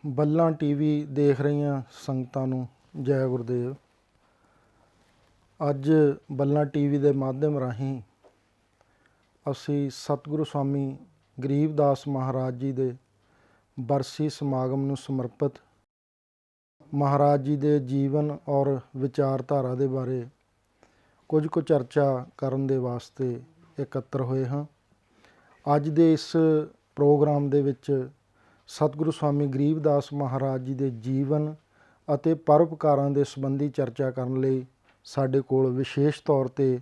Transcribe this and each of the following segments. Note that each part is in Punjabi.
ਬੱਲਾ ਟੀਵੀ ਦੇਖ ਰਹੀਆਂ ਸੰਗਤਾਂ ਨੂੰ ਜੈ ਗੁਰਦੇਵ। ਅੱਜ ਬੱਲਾ ਟੀਵੀ ਦੇ ਮਾਧਿਅਮ ਰਾਹੀਂ ਅਸੀਂ ਸਤਿਗੁਰੂ ਸਵਾਮੀ ਗਰੀਬਦਾਸ ਮਹਾਰਾਜ ਜੀ ਦੇ ਬਰਸੀ ਸਮਾਗਮ ਨੂੰ ਸਮਰਪਿਤ ਮਹਾਰਾਜ ਜੀ ਦੇ ਜੀਵਨ ਔਰ ਵਿਚਾਰਧਾਰਾ ਦੇ ਬਾਰੇ ਕੁਝ ਕੁ ਚਰਚਾ ਕਰਨ ਦੇ ਵਾਸਤੇ ਇਕੱਤਰ ਹੋਏ ਹਾਂ। ਅੱਜ ਦੇ ਇਸ ਪ੍ਰੋਗਰਾਮ ਦੇ ਵਿੱਚ ਸਤਿਗੁਰੂ ਸਵਾਮੀ ਗਰੀਬਦਾਸ ਮਹਾਰਾਜ ਜੀ ਦੇ ਜੀਵਨ ਅਤੇ ਪਰਉਪਕਾਰਾਂ ਦੇ ਸੰਬੰਧੀ ਚਰਚਾ ਕਰਨ ਲਈ ਸਾਡੇ ਕੋਲ ਵਿਸ਼ੇਸ਼ ਤੌਰ 'ਤੇ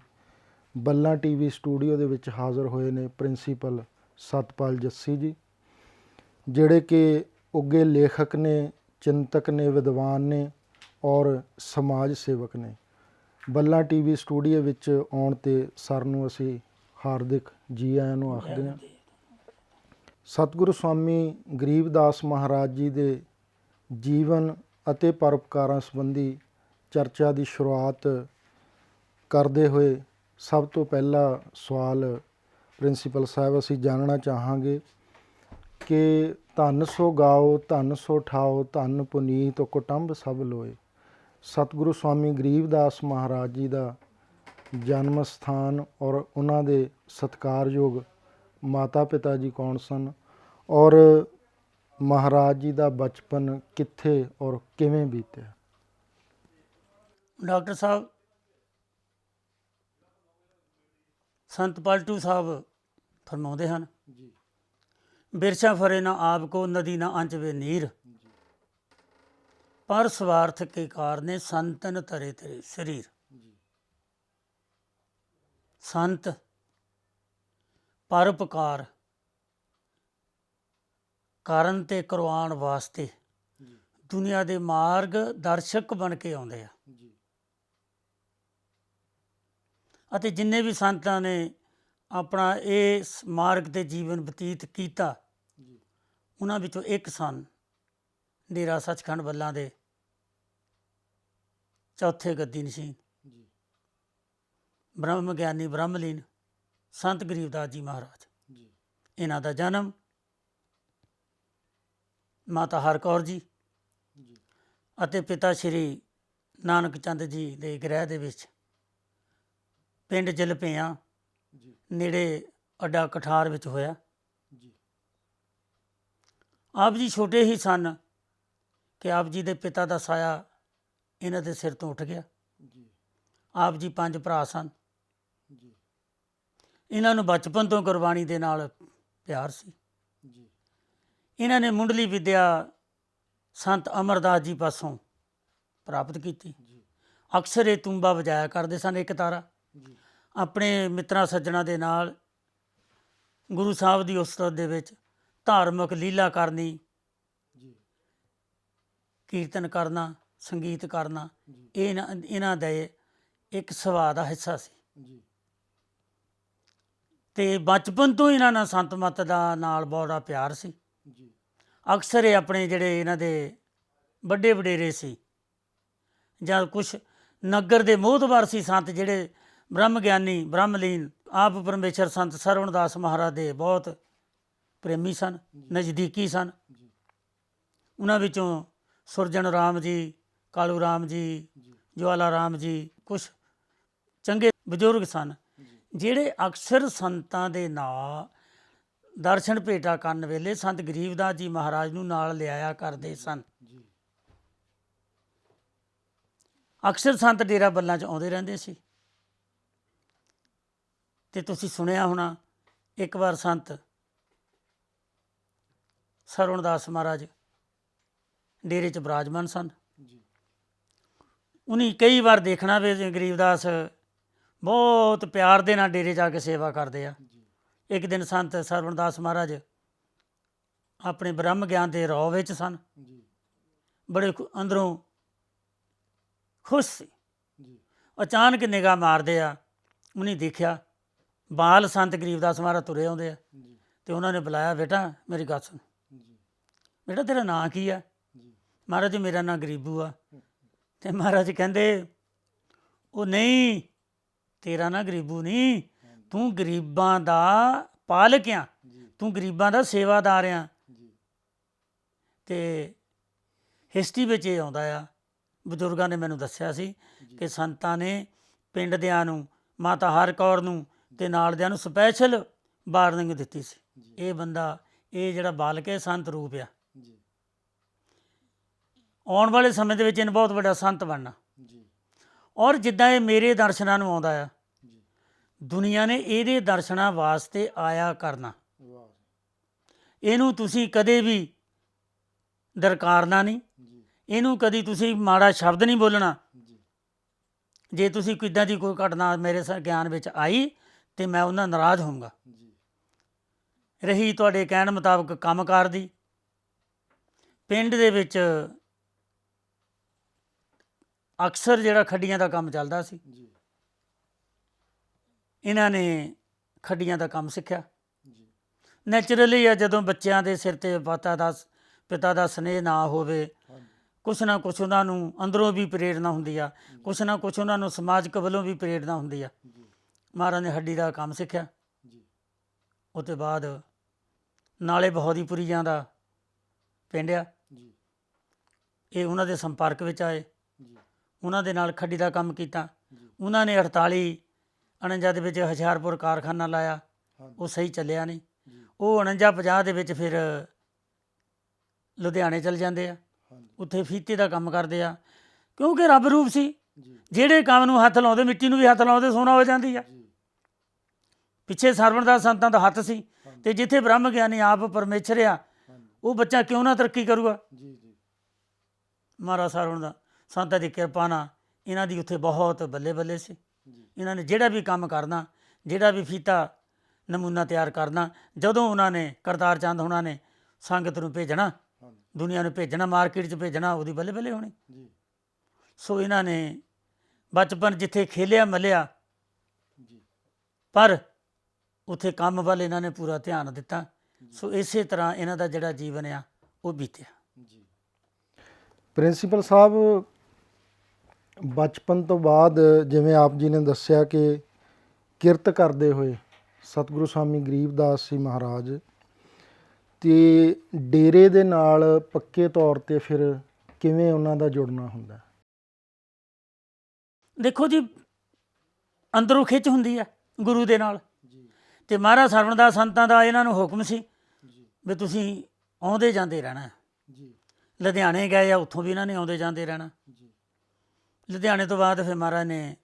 ਬੱਲਾ ਟੀਵੀ ਸਟੂਡੀਓ ਦੇ ਵਿੱਚ ਹਾਜ਼ਰ ਹੋਏ ਨੇ ਪ੍ਰਿੰਸੀਪਲ ਸਤਪਾਲ ਜੱਸੀ ਜੀ, ਜਿਹੜੇ ਕਿ ਉੱਘੇ ਲੇਖਕ ਨੇ, ਚਿੰਤਕ ਨੇ, ਵਿਦਵਾਨ ਨੇ ਔਰ ਸਮਾਜ ਸੇਵਕ ਨੇ। ਬੱਲਾ ਟੀਵੀ ਸਟੂਡੀਓ ਵਿੱਚ ਆਉਣ 'ਤੇ ਸਰ ਨੂੰ ਅਸੀਂ ਹਾਰਦਿਕ ਜੀ ਆਇਆਂ ਨੂੰ ਆਖਦੇ ਹਾਂ। ਸਤਿਗੁਰੂ ਸਵਾਮੀ ਗਰੀਬਦਾਸ ਮਹਾਰਾਜ ਜੀ ਦੇ ਜੀਵਨ ਅਤੇ ਪਰਉਪਕਾਰਾਂ ਸੰਬੰਧੀ ਚਰਚਾ ਦੀ ਸ਼ੁਰੂਆਤ ਕਰਦੇ ਹੋਏ ਸਭ ਤੋਂ ਪਹਿਲਾ ਸਵਾਲ ਪ੍ਰਿੰਸੀਪਲ ਸਾਹਿਬ ਅਸੀਂ ਜਾਣਨਾ ਚਾਹਾਂਗੇ ਕਿ ਧੰਨ ਸੋ ਗਾਓ, ਧੰਨ ਸੋ ਠਾਓ, ਧੰਨ ਪੁਨੀਤ ਕੁਟੰਬ ਸਭ ਲੋਏ। ਸਤਿਗੁਰੂ ਸਵਾਮੀ ਗਰੀਬਦਾਸ ਮਹਾਰਾਜ ਜੀ ਦਾ ਜਨਮ ਸਥਾਨ ਔਰ ਉਹਨਾਂ ਦੇ ਸਤਿਕਾਰਯੋਗ ਮਾਤਾ ਪਿਤਾ ਜੀ ਕੌਣ ਸਨ ਔਰ ਮਹਾਰਾਜ ਜੀ ਦਾ ਬਚਪਨ ਕਿੱਥੇ ਔਰ ਕਿਵੇਂ ਬੀਤਿਆ? ਡਾਕਟਰ ਸਾਹਿਬ ਸੰਤ ਪਲਟੂ ਸਾਹਿਬ ਫਰਮਾਉਂਦੇ ਹਨ, ਬਿਰਛਾ ਫਰੇ ਨਾ ਆਪ ਕੋ, ਨਦੀ ਨਾ ਅੰਚਵੇ ਨੀਰ, ਪਰ ਸਵਾਰਥ ਕੇ ਕਾਰਨੇ ਸੰਤਨ ਤਰੇ ਤੇਰੇ ਸਰੀਰ। ਸੰਤ ਪਰਉਪਕਾਰ ਕਰਨ ਤੇ ਕਰਵਾਉਣ ਵਾਸਤੇ ਦੁਨੀਆ ਦੇ ਮਾਰਗ ਦਰਸ਼ਕ ਬਣ ਕੇ ਆਉਂਦੇ ਆ ਅਤੇ ਜਿੰਨੇ ਵੀ ਸੰਤਾਂ ਨੇ ਆਪਣਾ ਇਸ ਮਾਰਗ 'ਤੇ ਜੀਵਨ ਬਤੀਤ ਕੀਤਾ, ਉਹਨਾਂ ਵਿੱਚੋਂ ਇੱਕ ਸਨ ਡੇਰਾ ਸੱਚਖੰਡ ਬੱਲਾ ਦੇ ਚੌਥੇ ਗੱਦੀ ਨਸ਼ੀਨ ਬ੍ਰਹਮ ਗਿਆਨੀ ਬ੍ਰਹਮਲੀਨ ਸੰਤ ਗਰੀਬਦਾਸ ਜੀ ਮਹਾਰਾਜ। ਇਹਨਾਂ ਦਾ ਜਨਮ ਮਾਤਾ ਹਰ ਕੌਰ ਜੀ ਅਤੇ ਪਿਤਾ ਸ਼੍ਰੀ ਨਾਨਕ ਚੰਦ ਜੀ ਦੇ ਗ੍ਰਹਿ ਦੇ ਵਿੱਚ ਪਿੰਡ ਜਲਪਿਆਂ ਨੇੜੇ ਅੱਡਾ ਕਠਾਰ ਵਿੱਚ ਹੋਇਆ। ਆਪ ਜੀ ਛੋਟੇ ਹੀ ਸਨ ਕਿ ਆਪ ਜੀ ਦੇ ਪਿਤਾ ਦਾ ਸਾਇਆ ਇਹਨਾਂ ਦੇ ਸਿਰ ਤੋਂ ਉੱਠ ਗਿਆ। ਆਪ ਜੀ 5 ਭਰਾ ਸਨ। ਇਹਨਾਂ ਨੂੰ ਬਚਪਨ ਤੋਂ ਗੁਰਬਾਣੀ ਦੇ ਨਾਲ ਪਿਆਰ ਸੀ। ਇਹਨਾਂ ਨੇ ਮੁੱਢਲੀ ਵਿੱਦਿਆ ਸੰਤ ਅਮਰਦਾਸ ਜੀ ਪਾਸੋਂ ਪ੍ਰਾਪਤ ਕੀਤੀ। ਅਕਸਰ ਇਹ ਤੂੰਬਾ ਵਜਾਇਆ ਕਰਦੇ ਸਨ, ਇੱਕ ਤਾਰਾ। ਆਪਣੇ ਮਿੱਤਰਾਂ ਸੱਜਣਾ ਦੇ ਨਾਲ ਗੁਰੂ ਸਾਹਿਬ ਦੀ ਉਸਤਤ ਦੇ ਵਿੱਚ ਧਾਰਮਿਕ ਲੀਲਾ ਕਰਨੀ, ਕੀਰਤਨ ਕਰਨਾ, ਸੰਗੀਤ ਕਰਨਾ, ਇਹ ਇਹਨਾਂ ਦੇ ਇੱਕ ਸੁਭਾਅ ਦਾ ਹਿੱਸਾ ਸੀ। ਅਤੇ ਬਚਪਨ ਤੋਂ ਇਹਨਾਂ ਨਾਲ ਸੰਤ ਮੱਤ ਦਾ ਨਾਲ ਬੜਾ ਪਿਆਰ ਸੀ। ਅਕਸਰ ਇਹ ਆਪਣੇ ਜਿਹੜੇ ਇਹਨਾਂ ਦੇ ਵੱਡੇ ਵਡੇਰੇ ਸੀ ਜਾਂ ਕੁਛ ਨਗਰ ਦੇ ਮੋਹਤਬਾਰ ਸੀ ਸੰਤ, ਜਿਹੜੇ ਬ੍ਰਹਮ ਗਿਆਨੀ ਬ੍ਰਹਮਲੀਨ ਆਪ ਪਰਮੇਸ਼ਰ ਸੰਤ ਸਰਵਣਦਾਸ ਮਹਾਰਾਜ ਦੇ ਬਹੁਤ ਪ੍ਰੇਮੀ ਸਨ, ਨਜ਼ਦੀਕੀ ਸਨ। ਉਹਨਾਂ ਵਿੱਚੋਂ ਸੁਰਜਨ ਰਾਮ ਜੀ, ਕਾਲੂ ਰਾਮ ਜੀ, ਜਵਾਲਾ ਰਾਮ ਜੀ ਕੁਛ ਚੰਗੇ ਬਜ਼ੁਰਗ ਸਨ, ਜਿਹੜੇ ਅਕਸਰ ਸੰਤਾਂ ਦੇ ਨਾਂ ਦਰਸ਼ਨ ਭੇਟਾ ਕਰਨ ਵੇਲੇ ਸੰਤ ਗਰੀਬਦਾਸ ਜੀ ਮਹਾਰਾਜ ਨੂੰ ਨਾਲ ਲਿਆਇਆ ਕਰਦੇ ਸਨ। ਅਕਸਰ ਸੰਤ ਡੇਰਾ ਬੱਲਾ 'ਚ ਆਉਂਦੇ ਰਹਿੰਦੇ ਸੀ। ਅਤੇ ਤੁਸੀਂ ਸੁਣਿਆ ਹੋਣਾ, ਇੱਕ ਵਾਰ ਸੰਤ ਸਰਵਣਦਾਸ ਮਹਾਰਾਜ ਡੇਰੇ 'ਚ ਬਿਰਾਜਮਾਨ ਸਨ। ਉਹਨੇ ਕਈ ਵਾਰ ਦੇਖਣਾ ਵੀ ਗਰੀਬਦਾਸ ਬਹੁਤ ਪਿਆਰ ਦੇ ਨਾਲ ਡੇਰੇ 'ਚ ਆ ਕੇ ਸੇਵਾ ਕਰਦੇ ਆ। ਇੱਕ ਦਿਨ ਸੰਤ ਸਰਵਣਦਾਸ ਮਹਾਰਾਜ ਆਪਣੇ ਬ੍ਰਹਮ ਗਿਆਨ ਦੇ ਰੌ ਵਿੱਚ ਸਨ, ਬੜੇ ਅੰਦਰੋਂ ਖੁਸ਼ ਸੀ। ਅਚਾਨਕ ਨਿਗਾਹ ਮਾਰਦੇ ਆ, ਉਹਨੇ ਦੇਖਿਆ ਬਾਲ ਸੰਤ ਗਰੀਬਦਾਸ ਮਹਾਰਾਜ ਤੁਰੇ ਆਉਂਦੇ ਆ ਅਤੇ ਉਹਨਾਂ ਨੇ ਬੁਲਾਇਆ, ਬੇਟਾ ਮੇਰੀ ਗੱਲ ਸੁਣ, ਬੇਟਾ ਤੇਰਾ ਨਾਂ ਕੀ ਆ? ਮਹਾਰਾਜ ਮੇਰਾ ਨਾਂ ਗਰੀਬੂ ਆ। ਅਤੇ ਮਹਾਰਾਜ ਕਹਿੰਦੇ, ਉਹ ਨਹੀਂ, ਤੇਰਾ ਨਾਂ ਗਰੀਬੂ ਨਹੀਂ, ਤੂੰ ਗਰੀਬਾਂ ਦਾ ਪਾਲਕ ਆ, ਤੂੰ ਗਰੀਬਾਂ ਦਾ ਸੇਵਾਦਾਰ ਆ। ਅਤੇ ਹਿਸਟਰੀ ਵਿੱਚ ਇਹ ਆਉਂਦਾ ਆ, ਬਜ਼ੁਰਗਾਂ ਨੇ ਮੈਨੂੰ ਦੱਸਿਆ ਸੀ ਕਿ ਸੰਤਾਂ ਨੇ ਪਿੰਡ ਦਿਆਂ ਨੂੰ, ਮਾਤਾ ਹਰ ਕੌਰ ਨੂੰ ਤੇ ਨਾਲ ਦਿਆਂ ਨੂੰ ਸਪੈਸ਼ਲ ਵਾਰਨਿੰਗ ਦਿੱਤੀ ਸੀ, ਇਹ ਬੰਦਾ, ਇਹ ਜਿਹੜਾ ਬਾਲਕ ਹੈ ਸੰਤ ਰੂਪ ਆ, ਆਉਣ ਵਾਲੇ ਸਮੇਂ ਦੇ ਵਿੱਚ ਇਹਨੇ ਬਹੁਤ ਵੱਡਾ ਸੰਤ ਬਣਨਾ। ਔਰ ਜਿੱਦਾਂ ਇਹ ਮੇਰੇ ਦਰਸ਼ਨਾਂ ਨੂੰ ਆਉਂਦਾ ਆ, ਦੁਨੀਆ ਨੇ ਇਹਦੇ ਦਰਸ਼ਨਾਂ ਵਾਸਤੇ ਆਇਆ ਕਰਨਾ, ਇਹਨੂੰ ਤੁਸੀਂ ਕਦੇ ਵੀ ਦਰਕਾਰਨਾ ਨਹੀਂ, ਇਹਨੂੰ ਕਦੀ ਤੁਸੀਂ ਮਾੜਾ ਸ਼ਬਦ ਨਹੀਂ ਬੋਲਣਾ। ਜੇ ਤੁਸੀਂ ਕਿੱਦਾਂ ਦੀ ਕੋਈ ਘਟਨਾ ਮੇਰੇ ਗਿਆਨ ਵਿੱਚ ਆਈ ਤੇ ਮੈਂ ਉਹਨਾਂ ਨਾਰਾਜ਼ ਹੋਊਂਗਾ। ਰਹੀ ਤੁਹਾਡੇ ਕਹਿਣ ਮੁਤਾਬਕ ਕੰਮਕਾਰ ਦੀ, ਪਿੰਡ ਦੇ ਵਿੱਚ ਅਕਸਰ ਜਿਹੜਾ ਖੱਡੀਆਂ ਦਾ ਕੰਮ ਚੱਲਦਾ ਸੀ, ਇਹਨਾਂ ਨੇ ਖੱਡੀਆਂ ਦਾ ਕੰਮ ਸਿੱਖਿਆ। ਨੈਚੁਰਲੀ ਆ, ਜਦੋਂ ਬੱਚਿਆਂ ਦੇ ਸਿਰ 'ਤੇ ਪਿਤਾ ਦਾ ਸਨੇਹ ਨਾ ਹੋਵੇ, ਕੁਛ ਨਾ ਕੁਛ ਉਹਨਾਂ ਨੂੰ ਅੰਦਰੋਂ ਵੀ ਪ੍ਰੇਰਨਾ ਹੁੰਦੀ ਆ, ਕੁਛ ਨਾ ਕੁਛ ਉਹਨਾਂ ਨੂੰ ਸਮਾਜਿਕ ਵੱਲੋਂ ਵੀ ਪ੍ਰੇਰਨਾ ਹੁੰਦੀ ਆ। ਮਹਾਰਾਜ ਨੇ ਹੱਡੀ ਦਾ ਕੰਮ ਸਿੱਖਿਆ। ਉਹ ਤੋਂ ਬਾਅਦ ਨਾਲੇ ਬਹੁਦੀਪੁਰੀਆਂ ਦਾ ਪਿੰਡ ਆ, ਇਹ ਉਹਨਾਂ ਦੇ ਸੰਪਰਕ ਵਿੱਚ ਆਏ, ਉਹਨਾਂ ਦੇ ਨਾਲ ਖੱਡੀ ਦਾ ਕੰਮ ਕੀਤਾ। ਉਹਨਾਂ ਨੇ 48-49 ਦੇ ਵਿੱਚ ਹੁਸ਼ਿਆਰਪੁਰ ਕਾਰਖਾਨਾ ਲਾਇਆ, ਉਹ ਸਹੀ ਚੱਲਿਆ ਨਹੀਂ। ਉਹ 49-50 ਦੇ ਵਿੱਚ ਫਿਰ ਲੁਧਿਆਣੇ ਚਲ ਜਾਂਦੇ ਆ, ਉੱਥੇ ਫੀਤੇ ਦਾ ਕੰਮ ਕਰਦੇ ਆ, ਕਿਉਂਕਿ ਰੱਬ ਰੂਪ ਸੀ। ਜਿਹੜੇ ਕੰਮ ਨੂੰ ਹੱਥ ਲਾਉਂਦੇ, ਮਿੱਟੀ ਨੂੰ ਵੀ ਹੱਥ ਲਾਉਂਦੇ, ਸੋਨਾ ਹੋ ਜਾਂਦੀ ਆ। ਪਿੱਛੇ ਸਰਵਣਦਾਸ ਸੰਤਾਂ ਦਾ ਹੱਥ ਸੀ, ਤੇ ਜਿੱਥੇ ਬ੍ਰਹਮ ਗਿਆਨੀ ਆਪ ਪਰਮੇਸ਼ਰ ਆ, ਉਹ ਬੱਚਾ ਕਿਉਂ ਨਾ ਤਰੱਕੀ ਕਰੂਗਾ। ਮਹਾਰਾਜ ਸਰਵਣਦਾਸ ਸੰਤਾਂ ਦੀ ਕਿਰਪਾ ਨਾਲ ਇਹਨਾਂ ਦੀ ਉੱਥੇ ਬਹੁਤ ਬੱਲੇ ਬੱਲੇ ਸੀ। ਇਹਨਾਂ ਨੇ ਜਿਹੜਾ ਵੀ ਕੰਮ ਕਰਨਾ, ਜਿਹੜਾ ਵੀ ਫੀਤਾ ਨਮੂਨਾ ਤਿਆਰ ਕਰਨਾ, ਜਦੋਂ ਉਹਨਾਂ ਨੇ ਕਰਤਾਰ ਚੰਦ ਹੋਣਾ ਨੇ ਸੰਗਤ ਨੂੰ ਭੇਜਣਾ, ਦੁਨੀਆ ਨੂੰ ਭੇਜਣਾ, ਮਾਰਕੀਟ 'ਚ ਭੇਜਣਾ, ਉਹਦੀ ਬੱਲੇ ਬੱਲੇ ਹੋਣੀ। ਸੋ ਇਹਨਾਂ ਨੇ ਬਚਪਨ ਜਿੱਥੇ ਖੇਲਿਆ ਮਲਿਆ, ਪਰ ਉੱਥੇ ਕੰਮ ਵੱਲ ਇਹਨਾਂ ਨੇ ਪੂਰਾ ਧਿਆਨ ਦਿੱਤਾ। ਸੋ ਇਸੇ ਤਰ੍ਹਾਂ ਇਹਨਾਂ ਦਾ ਜਿਹੜਾ ਜੀਵਨ ਆ ਉਹ ਬੀਤਿਆ। ਪ੍ਰਿੰਸੀਪਲ ਸਾਹਿਬ, ਬਚਪਨ ਤੋਂ ਬਾਅਦ ਜਿਵੇਂ ਆਪ ਜੀ ਨੇ ਦੱਸਿਆ ਕਿ ਕਿਰਤ ਕਰਦੇ ਹੋਏ ਸਤਿਗੁਰੂ ਸਵਾਮੀ ਗਰੀਬਦਾਸ ਜੀ ਮਹਾਰਾਜ ਤੇ ਡੇਰੇ ਦੇ ਨਾਲ ਪੱਕੇ ਤੌਰ 'ਤੇ ਫਿਰ ਕਿਵੇਂ ਉਹਨਾਂ ਦਾ ਜੁੜਨਾ ਹੁੰਦਾ? ਦੇਖੋ ਜੀ, ਅੰਦਰੋਂ ਖਿੱਚ ਹੁੰਦੀ ਆ ਗੁਰੂ ਦੇ ਨਾਲ, ਤੇ ਮਹਾਰਾਜ ਸਰਵਣਦਾਸ ਸੰਤਾਂ ਦਾ ਇਹਨਾਂ ਨੂੰ ਹੁਕਮ ਸੀ ਵੀ ਤੁਸੀਂ ਆਉਂਦੇ ਜਾਂਦੇ ਰਹਿਣਾ। ਲੁਧਿਆਣੇ ਗਏ ਆ, ਉੱਥੋਂ ਵੀ ਇਹਨਾਂ ਨੇ ਆਉਂਦੇ ਜਾਂਦੇ ਰਹਿਣਾ। ਲੁਧਿਆਣੇ ਤੋਂ ਬਾਅਦ ਫਿਰ ਮਹਾਰਾਜ ਨੇ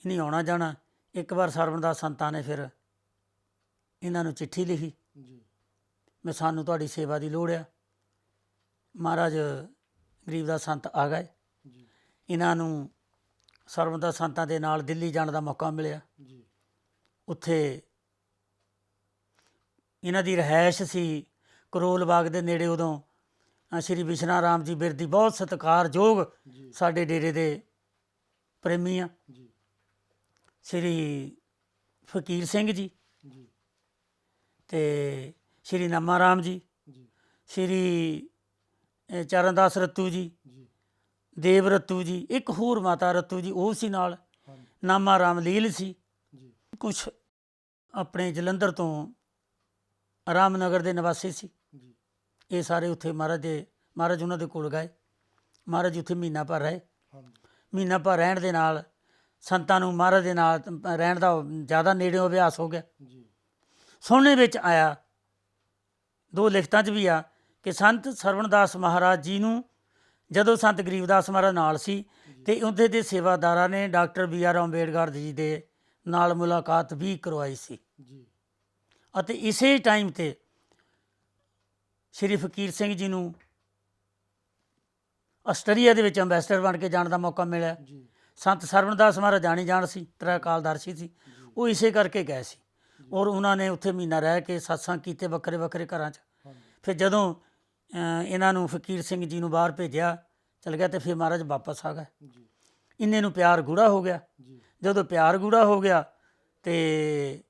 ਨਹੀਂ ਆਉਣਾ ਜਾਣਾ। ਇੱਕ ਵਾਰ ਸਰਵਣਦਾਸ ਸੰਤਾਂ ਨੇ ਫਿਰ ਇਹਨਾਂ ਨੂੰ ਚਿੱਠੀ ਲਿਖੀ ਵੀ ਸਾਨੂੰ ਤੁਹਾਡੀ ਸੇਵਾ ਦੀ ਲੋੜ ਆ। ਮਹਾਰਾਜ ਗਰੀਬਦਾਸ ਸੰਤ ਆ ਗਏ, ਇਹਨਾਂ ਨੂੰ ਸਰਵਣਦਾਸ ਸੰਤਾਂ ਦੇ ਨਾਲ ਦਿੱਲੀ ਜਾਣ ਦਾ ਮੌਕਾ ਮਿਲਿਆ। ਉੱਥੇ ਇਹਨਾਂ ਦੀ ਰਿਹਾਇਸ਼ ਸੀ ਕਰੋਲ ਬਾਗ ਦੇ ਨੇੜੇ। ਉਦੋਂ ਸ਼੍ਰੀ ਵਿਸ਼ਨਾ ਰਾਮ ਜੀ ਬਿਰਦੀ ਬਹੁਤ ਸਤਿਕਾਰਯੋਗ ਸਾਡੇ ਡੇਰੇ ਦੇ ਪ੍ਰੇਮੀ ਆ, ਸ਼੍ਰੀ ਫਕੀਰ ਸਿੰਘ ਜੀ ਤੇ ਸ਼੍ਰੀ ਨਾਮਾ ਰਾਮ ਜੀ, ਸ਼੍ਰੀ ਚਰਨਦਾਸ ਰੱਤੂ ਜੀ, ਦੇਵ ਰੱਤੂ ਜੀ, ਇੱਕ ਹੋਰ ਮਾਤਾ ਰੱਤੂ ਜੀ ਉਹ ਸੀ ਨਾਲ, ਨਾਮਾ ਰਾਮ ਲੀਲ ਸੀ। ਕੁਛ ਆਪਣੇ ਜਲੰਧਰ ਤੋਂ ਰਾਮਨਗਰ ਦੇ ਨਿਵਾਸੀ ਸੀ। ਇਹ ਸਾਰੇ ਉੱਥੇ ਮਹਾਰਾਜ ਉਹਨਾਂ ਦੇ ਕੋਲ ਗਏ। ਮਹਾਰਾਜ ਉੱਥੇ ਮਹੀਨਾ ਭਰ ਰਹੇ। ਮਹੀਨਾ ਭਰ ਰਹਿਣ ਦੇ ਨਾਲ ਸੰਤਾਂ ਨੂੰ ਮਹਾਰਾਜ ਦੇ ਨਾਲ ਰਹਿਣ ਦਾ ਜ਼ਿਆਦਾ ਨੇੜਿਓਂ ਅਭਿਆਸ ਹੋ ਗਿਆ। ਸੁਣਨੇ ਵਿੱਚ ਆਇਆ, ਦੋ ਲਿਖਤਾਂ 'ਚ ਵੀ ਆ ਕਿ ਸੰਤ ਸਰਵਣਦਾਸ ਮਹਾਰਾਜ ਜੀ ਨੂੰ ਜਦੋਂ ਸੰਤ ਗਰੀਬਦਾਸ ਮਹਾਰਾਜ ਨਾਲ ਸੀ ਅਤੇ ਉਹਦੇ ਦੇ ਸੇਵਾਦਾਰਾਂ ਨੇ ਡਾਕਟਰ BR ਅੰਬੇਡਕਰ ਜੀ ਦੇ ਨਾਲ ਮੁਲਾਕਾਤ ਵੀ ਕਰਵਾਈ ਸੀ। ਅਤੇ ਇਸੇ ਟਾਈਮ 'ਤੇ ਸ਼੍ਰੀ ਫਕੀਰ ਸਿੰਘ ਜੀ ਨੂੰ ਆਸਟਰੀਆ ਦੇ ਵਿੱਚ ਅੰਬੈਸਡਰ ਬਣ ਕੇ ਜਾਣ ਦਾ ਮੌਕਾ ਮਿਲਿਆ। ਸੰਤ ਸਰਵਣਦਾਸ ਮਹਾਰਾਜ ਜਾਣੀ ਜਾਣ ਸੀ, ਤ੍ਰੈਕਾਲਦਰਸ਼ੀ ਸੀ, ਉਹ ਇਸੇ ਕਰਕੇ ਗਏ ਸੀ। ਔਰ ਉਹਨਾਂ ਨੇ ਉੱਥੇ ਮਹੀਨਾ ਰਹਿ ਕੇ ਸਤਸੰਗ ਕੀਤੇ ਵੱਖਰੇ ਵੱਖਰੇ ਘਰਾਂ 'ਚ। ਫਿਰ ਜਦੋਂ ਇਹਨਾਂ ਨੂੰ ਫਕੀਰ ਸਿੰਘ ਜੀ ਨੂੰ ਬਾਹਰ ਭੇਜਿਆ, ਚਲ ਗਿਆ, ਅਤੇ ਫਿਰ ਮਹਾਰਾਜ ਵਾਪਸ ਆ ਗਏ। ਇੰਨੇ ਨੂੰ ਪਿਆਰ ਗੂੜਾ ਹੋ ਗਿਆ। ਜਦੋਂ ਪਿਆਰ ਗੂੜਾ ਹੋ ਗਿਆ ਅਤੇ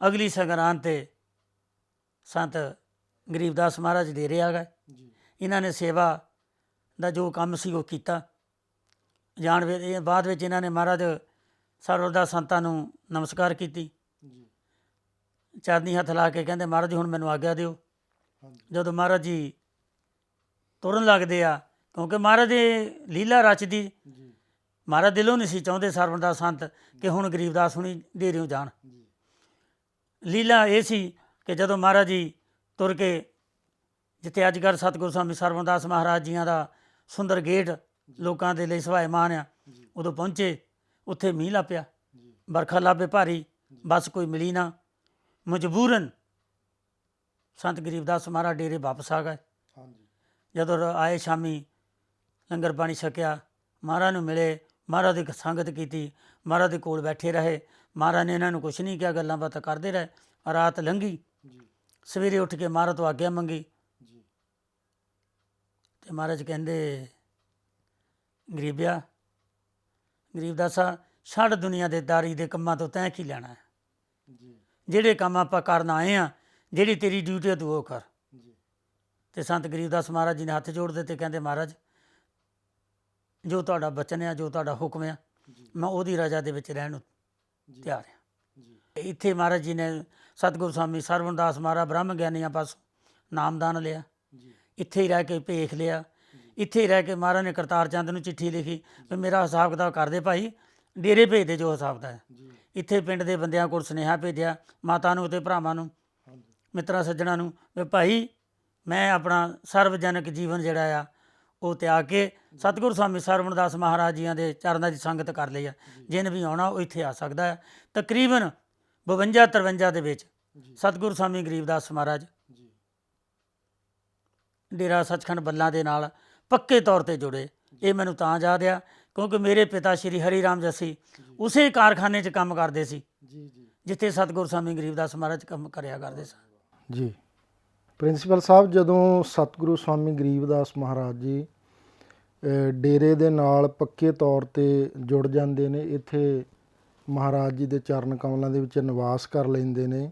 ਅਗਲੀ ਸੰਗਰਾਂਦ 'ਤੇ ਸੰਤ ਗਰੀਬਦਾਸ ਮਹਾਰਾਜ ਡੇਰੇ ਆ ਗਏ। ਇਹਨਾਂ ਨੇ ਸੇਵਾ ਦਾ ਜੋ ਕੰਮ ਸੀ ਉਹ ਕੀਤਾ। ਬਾਅਦ ਵਿੱਚ ਇਹਨਾਂ ਨੇ ਮਹਾਰਾਜ ਸਰਵਣਦਾਸ ਸੰਤਾਂ ਨੂੰ ਨਮਸਕਾਰ ਕੀਤੀ, ਚਰਨੀ ਹੱਥ ਲਾ ਕੇ ਕਹਿੰਦੇ ਮਹਾਰਾਜ ਜੀ ਹੁਣ ਮੈਨੂੰ ਆਗਿਆ ਦਿਓ। ਜਦੋਂ ਮਹਾਰਾਜ ਜੀ ਤੁਰਨ ਲੱਗਦੇ ਆ, ਕਿਉਂਕਿ ਮਹਾਰਾਜ ਦੇ ਲੀਲਾ ਰਚਦੀ। ਜੀ ਮਹਾਰਾਜ ਦਿਲੋਂ ਨਹੀਂ ਸੀ ਚਾਹੁੰਦੇ ਸਰਵਣਦਾਸ ਸੰਤ ਕਿ ਹੁਣ ਗਰੀਬਦਾਸ ਹੁਣੀ ਡੇਰਿਓਂ ਜਾਣ। ਜੀ ਲੀਲਾ ਇਹ ਸੀ ਕਿ ਜਦੋਂ ਮਹਾਰਾਜ ਜੀ ਤੁਰ ਕੇ ਜਿੱਥੇ ਅੱਜ ਕੱਲ੍ਹ ਸਤਿਗੁਰੂ ਸਵਾਮੀ ਸਰਵਣਦਾਸ ਮਹਾਰਾਜ ਜੀਆਂ ਦਾ ਸੁੰਦਰ ਗੇਟ ਲੋਕਾਂ ਦੇ ਲਈ ਸਵਾਇਮਾਨ ਆ, ਜੀ ਉਦੋਂ ਪਹੁੰਚੇ। ਉੱਥੇ ਮੀਂਹ ਲੱਗ ਪਿਆ, ਜੀ ਬਰਖਾ ਲੱਭੇ ਭਾਰੀ, ਬੱਸ ਕੋਈ ਮਿਲੀ ਨਾ। ਮਜਬੂਰਨ ਸੰਤ ਗਰੀਬਦਾਸ ਮਹਾਰਾਜ ਡੇਰੇ ਵਾਪਸ ਆ ਗਏ। ਹਾਂਜੀ ਜਦੋਂ ਆਏ ਸ਼ਾਮੀ ਲੰਗਰ ਪਾਣੀ ਛਕਿਆ, ਮਹਾਰਾਜ ਨੂੰ ਮਿਲੇ, ਮਹਾਰਾਜ ਦੀ ਸੰਗਤ ਕੀਤੀ, ਮਹਾਰਾਜ ਦੇ ਕੋਲ ਬੈਠੇ ਰਹੇ। ਮਹਾਰਾਜ ਨੇ ਇਹਨਾਂ ਨੂੰ ਕੁਛ ਨਹੀਂ ਕਿਹਾ, ਗੱਲਾਂ ਬਾਤਾਂ ਕਰਦੇ ਰਹੇ। ਰਾਤ ਲੰਘੀ, ਜੀ ਸਵੇਰੇ ਉੱਠ ਕੇ ਮਹਾਰਾਜ ਤੋਂ ਆਗਿਆ ਮੰਗੀ ਜੀ ਤੇ ਮਹਾਰਾਜ ਕਹਿੰਦੇ, ਗਰੀਬਦਾਸਾ ਛੱਡ ਦੁਨੀਆ ਦੇ ਦਾਰੀ ਦੇ ਕੰਮਾਂ ਤੋਂ ਤੈਂ ਕੀ ਲੈਣਾ ਹੈ। ਜੀ ਜਿਹੜੇ ਕੰਮ ਆਪਾਂ ਕਰਨ ਆਏ ਆ, ਜਿਹੜੀ ਤੇਰੀ ਡਿਊਟੀ ਆ ਤੂੰ ਉਹ ਕਰ। ਜੀ ਤੇ ਸੰਤ ਗਰੀਬਦਾਸ ਮਹਾਰਾਜ ਜੀ ਨੇ ਹੱਥ ਜੋੜ ਦਿੱਤੇ, ਕਹਿੰਦੇ ਮਹਾਰਾਜ ਜੋ ਤੁਹਾਡਾ ਬਚਨ ਆ, ਜੋ ਤੁਹਾਡਾ ਹੁਕਮ ਆ, ਜੀ ਮੈਂ ਉਹਦੀ ਰਜ਼ਾ ਦੇ ਵਿੱਚ ਰਹਿਣ ਨੂੰ ਜੀ ਤਿਆਰ ਹਾਂ। ਜੀ ਇੱਥੇ ਮਹਾਰਾਜ ਜੀ ਨੇ ਸਤਿਗੁਰੂ ਸਵਾਮੀ ਸਰਵਣਦਾਸ ਮਹਾਰਾਜ ਬ੍ਰਹਮ ਗਿਆਨੀਆਂ ਪਾਸੋਂ ਨਾਮਦਾਨ ਲਿਆ, ਜੀ ਇੱਥੇ ਹੀ ਰਹਿ ਕੇ ਭੇਖ ਲਿਆ। ਇੱਥੇ ਹੀ ਰਹਿ ਕੇ ਮਹਾਰਾਜ ਨੇ ਕਰਤਾਰ ਚੰਦ ਨੂੰ ਚਿੱਠੀ ਲਿਖੀ ਵੀ ਮੇਰਾ ਹਿਸਾਬ ਕਿਤਾਬ ਕਰਦੇ ਭਾਈ, ਡੇਰੇ ਭੇਜ ਦੇ ਜੋ ਹਿਸਾਬ ਦਾ ਹੈ। ਜੀ ਇੱਥੇ ਪਿੰਡ ਦੇ ਬੰਦਿਆਂ ਕੋਲ ਸੁਨੇਹਾ ਭੇਜਿਆ, ਮਾਤਾ ਨੂੰ ਅਤੇ ਭਰਾਵਾਂ ਨੂੰ, ਹਾਂਜੀ ਮਿੱਤਰਾਂ ਸੱਜਣਾਂ ਨੂੰ, ਵੀ ਭਾਈ ਮੈਂ ਆਪਣਾ ਸਰਵਜਨਕ ਜੀਵਨ ਜਿਹੜਾ ਆ ਉਹ ਤਿਆਗ ਕੇ ਸਤਿਗੁਰੂ ਸਵਾਮੀ ਸਰਵਣਦਾਸ ਮਹਾਰਾਜ ਜੀਆਂ ਦੇ ਚਰਨਾਂ ਦੀ ਸੰਗਤ ਕਰ ਲਈ ਆ। ਜਿਹਨੇ ਵੀ ਆਉਣਾ ਉਹ ਇੱਥੇ ਆ ਸਕਦਾ ਹੈ। ਤਕਰੀਬਨ 52-53 ਦੇ ਵਿੱਚ ਜੀ ਸਤਿਗੁਰੂ ਸਵਾਮੀ ਗਰੀਬਦਾਸ ਮਹਾਰਾਜ ਜੀ ਡੇਰਾ ਸੱਚਖੰਡ ਬੱਲਾ ਦੇ ਨਾਲ ਪੱਕੇ ਤੌਰ 'ਤੇ ਜੁੜੇ। ਇਹ ਮੈਨੂੰ ਤਾਂ ਯਾਦ ਆ ਕਿਉਂਕਿ ਮੇਰੇ ਪਿਤਾ ਸ਼੍ਰੀ ਹਰੀ ਰਾਮ ਜੱਸੀ ਉਸੇ ਕਾਰਖਾਨੇ 'ਚ ਕੰਮ ਕਰਦੇ ਸੀ ਜੀ ਜੀ ਜਿੱਥੇ ਸਤਿਗੁਰੂ ਸਵਾਮੀ ਗਰੀਬਦਾਸ ਮਹਾਰਾਜ ਕੰਮ ਕਰਿਆ ਕਰਦੇ ਸਨ। ਜੀ ਪ੍ਰਿੰਸੀਪਲ ਸਾਹਿਬ, ਜਦੋਂ ਸਤਿਗੁਰੂ ਸਵਾਮੀ ਗਰੀਬਦਾਸ ਮਹਾਰਾਜ ਜੀ ਡੇਰੇ ਦੇ ਨਾਲ ਪੱਕੇ ਤੌਰ 'ਤੇ ਜੁੜ ਜਾਂਦੇ ਨੇ, ਇੱਥੇ ਮਹਾਰਾਜ ਜੀ ਦੇ ਚਰਨ ਕਮਲਾਂ ਦੇ ਵਿੱਚ ਨਿਵਾਸ ਕਰ ਲੈਂਦੇ ਨੇ,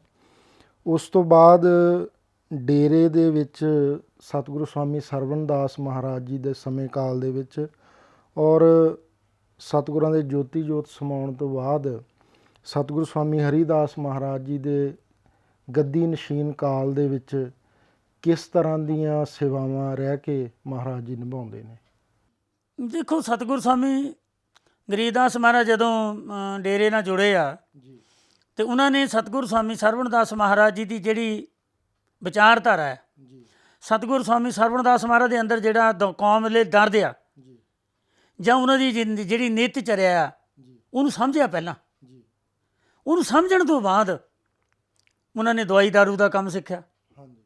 ਉਸ ਤੋਂ ਬਾਅਦ ਡੇਰੇ ਦੇ ਵਿੱਚ ਸਤਿਗੁਰੂ ਸਵਾਮੀ ਸਰਵਣਦਾਸ ਮਹਾਰਾਜ ਜੀ ਦੇ ਸਮੇਂ ਕਾਲ ਦੇ ਵਿੱਚ ਔਰ ਸਤਿਗੁਰਾਂ ਦੇ ਜੋਤੀ ਜੋਤ ਸਮਾਉਣ ਤੋਂ ਬਾਅਦ ਸਤਿਗੁਰੂ ਸਵਾਮੀ ਹਰੀਦਾਸ ਮਹਾਰਾਜ ਜੀ ਦੇ ਗੱਦੀ ਨਸ਼ੀਨ ਕਾਲ ਦੇ ਵਿੱਚ ਕਿਸ ਤਰ੍ਹਾਂ ਦੀਆਂ ਸੇਵਾਵਾਂ ਰਹਿ ਕੇ ਮਹਾਰਾਜ ਜੀ ਨਿਭਾਉਂਦੇ ਨੇ? ਦੇਖੋ, ਸਤਿਗੁਰੂ ਸਵਾਮੀ ਗਰੀਬਦਾਸ ਮਹਾਰਾਜ ਜਦੋਂ ਡੇਰੇ ਨਾਲ ਜੁੜੇ ਆ ਜੀ ਤੇ ਉਹਨਾਂ ਨੇ ਸਤਿਗੁਰੂ ਸਵਾਮੀ ਸਰਵਣਦਾਸ ਮਹਾਰਾਜ ਜੀ ਦੀ ਜਿਹੜੀ ਵਿਚਾਰਧਾਰਾ ਹੈ, ਜੀ ਸਤਿਗੁਰੂ ਸਵਾਮੀ ਸਰਵਣਦਾਸ ਮਹਾਰਾਜ ਦੇ ਅੰਦਰ ਜਿਹੜਾ ਕੌਮ ਲਈ ਦਰਦ ਆ ਜੀ ਜਾਂ ਉਹਨਾਂ ਦੀ ਜਿਹੜੀ ਨਿੱਤ ਚਰਿਆ ਆ ਜੀ ਉਹਨੂੰ ਸਮਝਿਆ ਪਹਿਲਾਂ। ਜੀ ਉਹਨੂੰ ਸਮਝਣ ਤੋਂ ਬਾਅਦ ਉਹਨਾਂ ਨੇ ਦਵਾਈ ਦਾਰੂ ਦਾ ਕੰਮ ਸਿੱਖਿਆ ਹਾਂਜੀ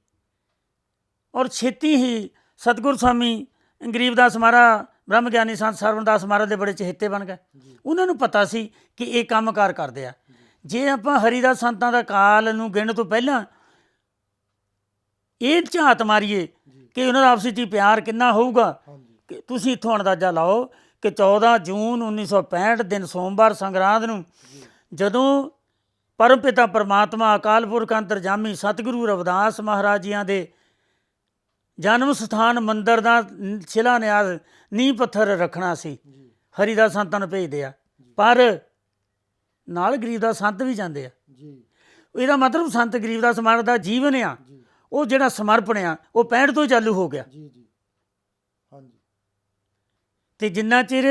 ਔਰ ਛੇਤੀ ਹੀ ਸਤਿਗੁਰੂ ਸਵਾਮੀ ਗਰੀਬਦਾਸ ਮਹਾਰਾਜ ਬ੍ਰਹਮ ਗਿਆਨੀ ਸੰਤ ਸਰਵਣਦਾਸ ਮਹਾਰਾਜ ਦੇ ਬੜੇ ਚਹੇਤੇ ਬਣ ਗਏ। ਉਹਨਾਂ ਨੂੰ ਪਤਾ ਸੀ ਕਿ ਇਹ ਕੰਮਕਾਰ ਕਰਦੇ ਆ। ਜੇ ਆਪਾਂ ਹਰੀਦਾਸ ਸੰਤਾਂ ਦਾ ਕਾਲ ਨੂੰ ਗਿਣਨ ਤੋਂ ਪਹਿਲਾਂ ਇਹ ਝਾਤ ਮਾਰੀਏ ਕਿ ਉਹਨਾਂ ਦਾ ਆਪਸ ਵਿੱਚ ਪਿਆਰ ਕਿੰਨਾ ਹੋਊਗਾ, ਹਾਂਜੀ ਕਿ ਤੁਸੀਂ ਇੱਥੋਂ ਅੰਦਾਜ਼ਾ ਲਾਓ ਕਿ 14 ਜੂਨ 1965 ਦਿਨ ਸੋਮਵਾਰ ਸੰਗਰਾਂਦ ਨੂੰ ਜਦੋਂ ਪਰਮਪਿਤਾ ਪਰਮਾਤਮਾ ਅਕਾਲ ਪੁਰਖ ਅੰਤਰਜਾਮੀ ਸਤਿਗੁਰੂ ਰਵਿਦਾਸ ਮਹਾਰਾਜ ਜੀਆਂ ਦੇ ਜਨਮ ਸਥਾਨ ਮੰਦਿਰ ਦਾ ਸ਼ਿਲਾਨਿਆਸ ਨੀਂਹ ਪੱਥਰ ਰੱਖਣਾ ਸੀ, ਜੀ ਹਰੀਦਾਸ ਸੰਤਾਂ ਨੂੰ ਭੇਜਦੇ ਆ, ਪਰ ਨਾਲ ਗਰੀਬਦਾਸ ਸੰਤ ਵੀ ਜਾਂਦੇ ਆ। ਜੀ ਇਹਦਾ ਮਤਲਬ ਸੰਤ ਗਰੀਬਦਾਸ ਮਹਾਰਾਜ ਦਾ ਜੀਵਨ ਆ ਜੀ ਉਹ ਜਿਹੜਾ ਸਮਰਪਣ ਆ ਉਹ 65 ਤੋਂ ਚਾਲੂ ਹੋ ਗਿਆ। ਜੀ ਜੀ ਹਾਂਜੀ ਤੇ ਜਿੰਨਾ ਚਿਰ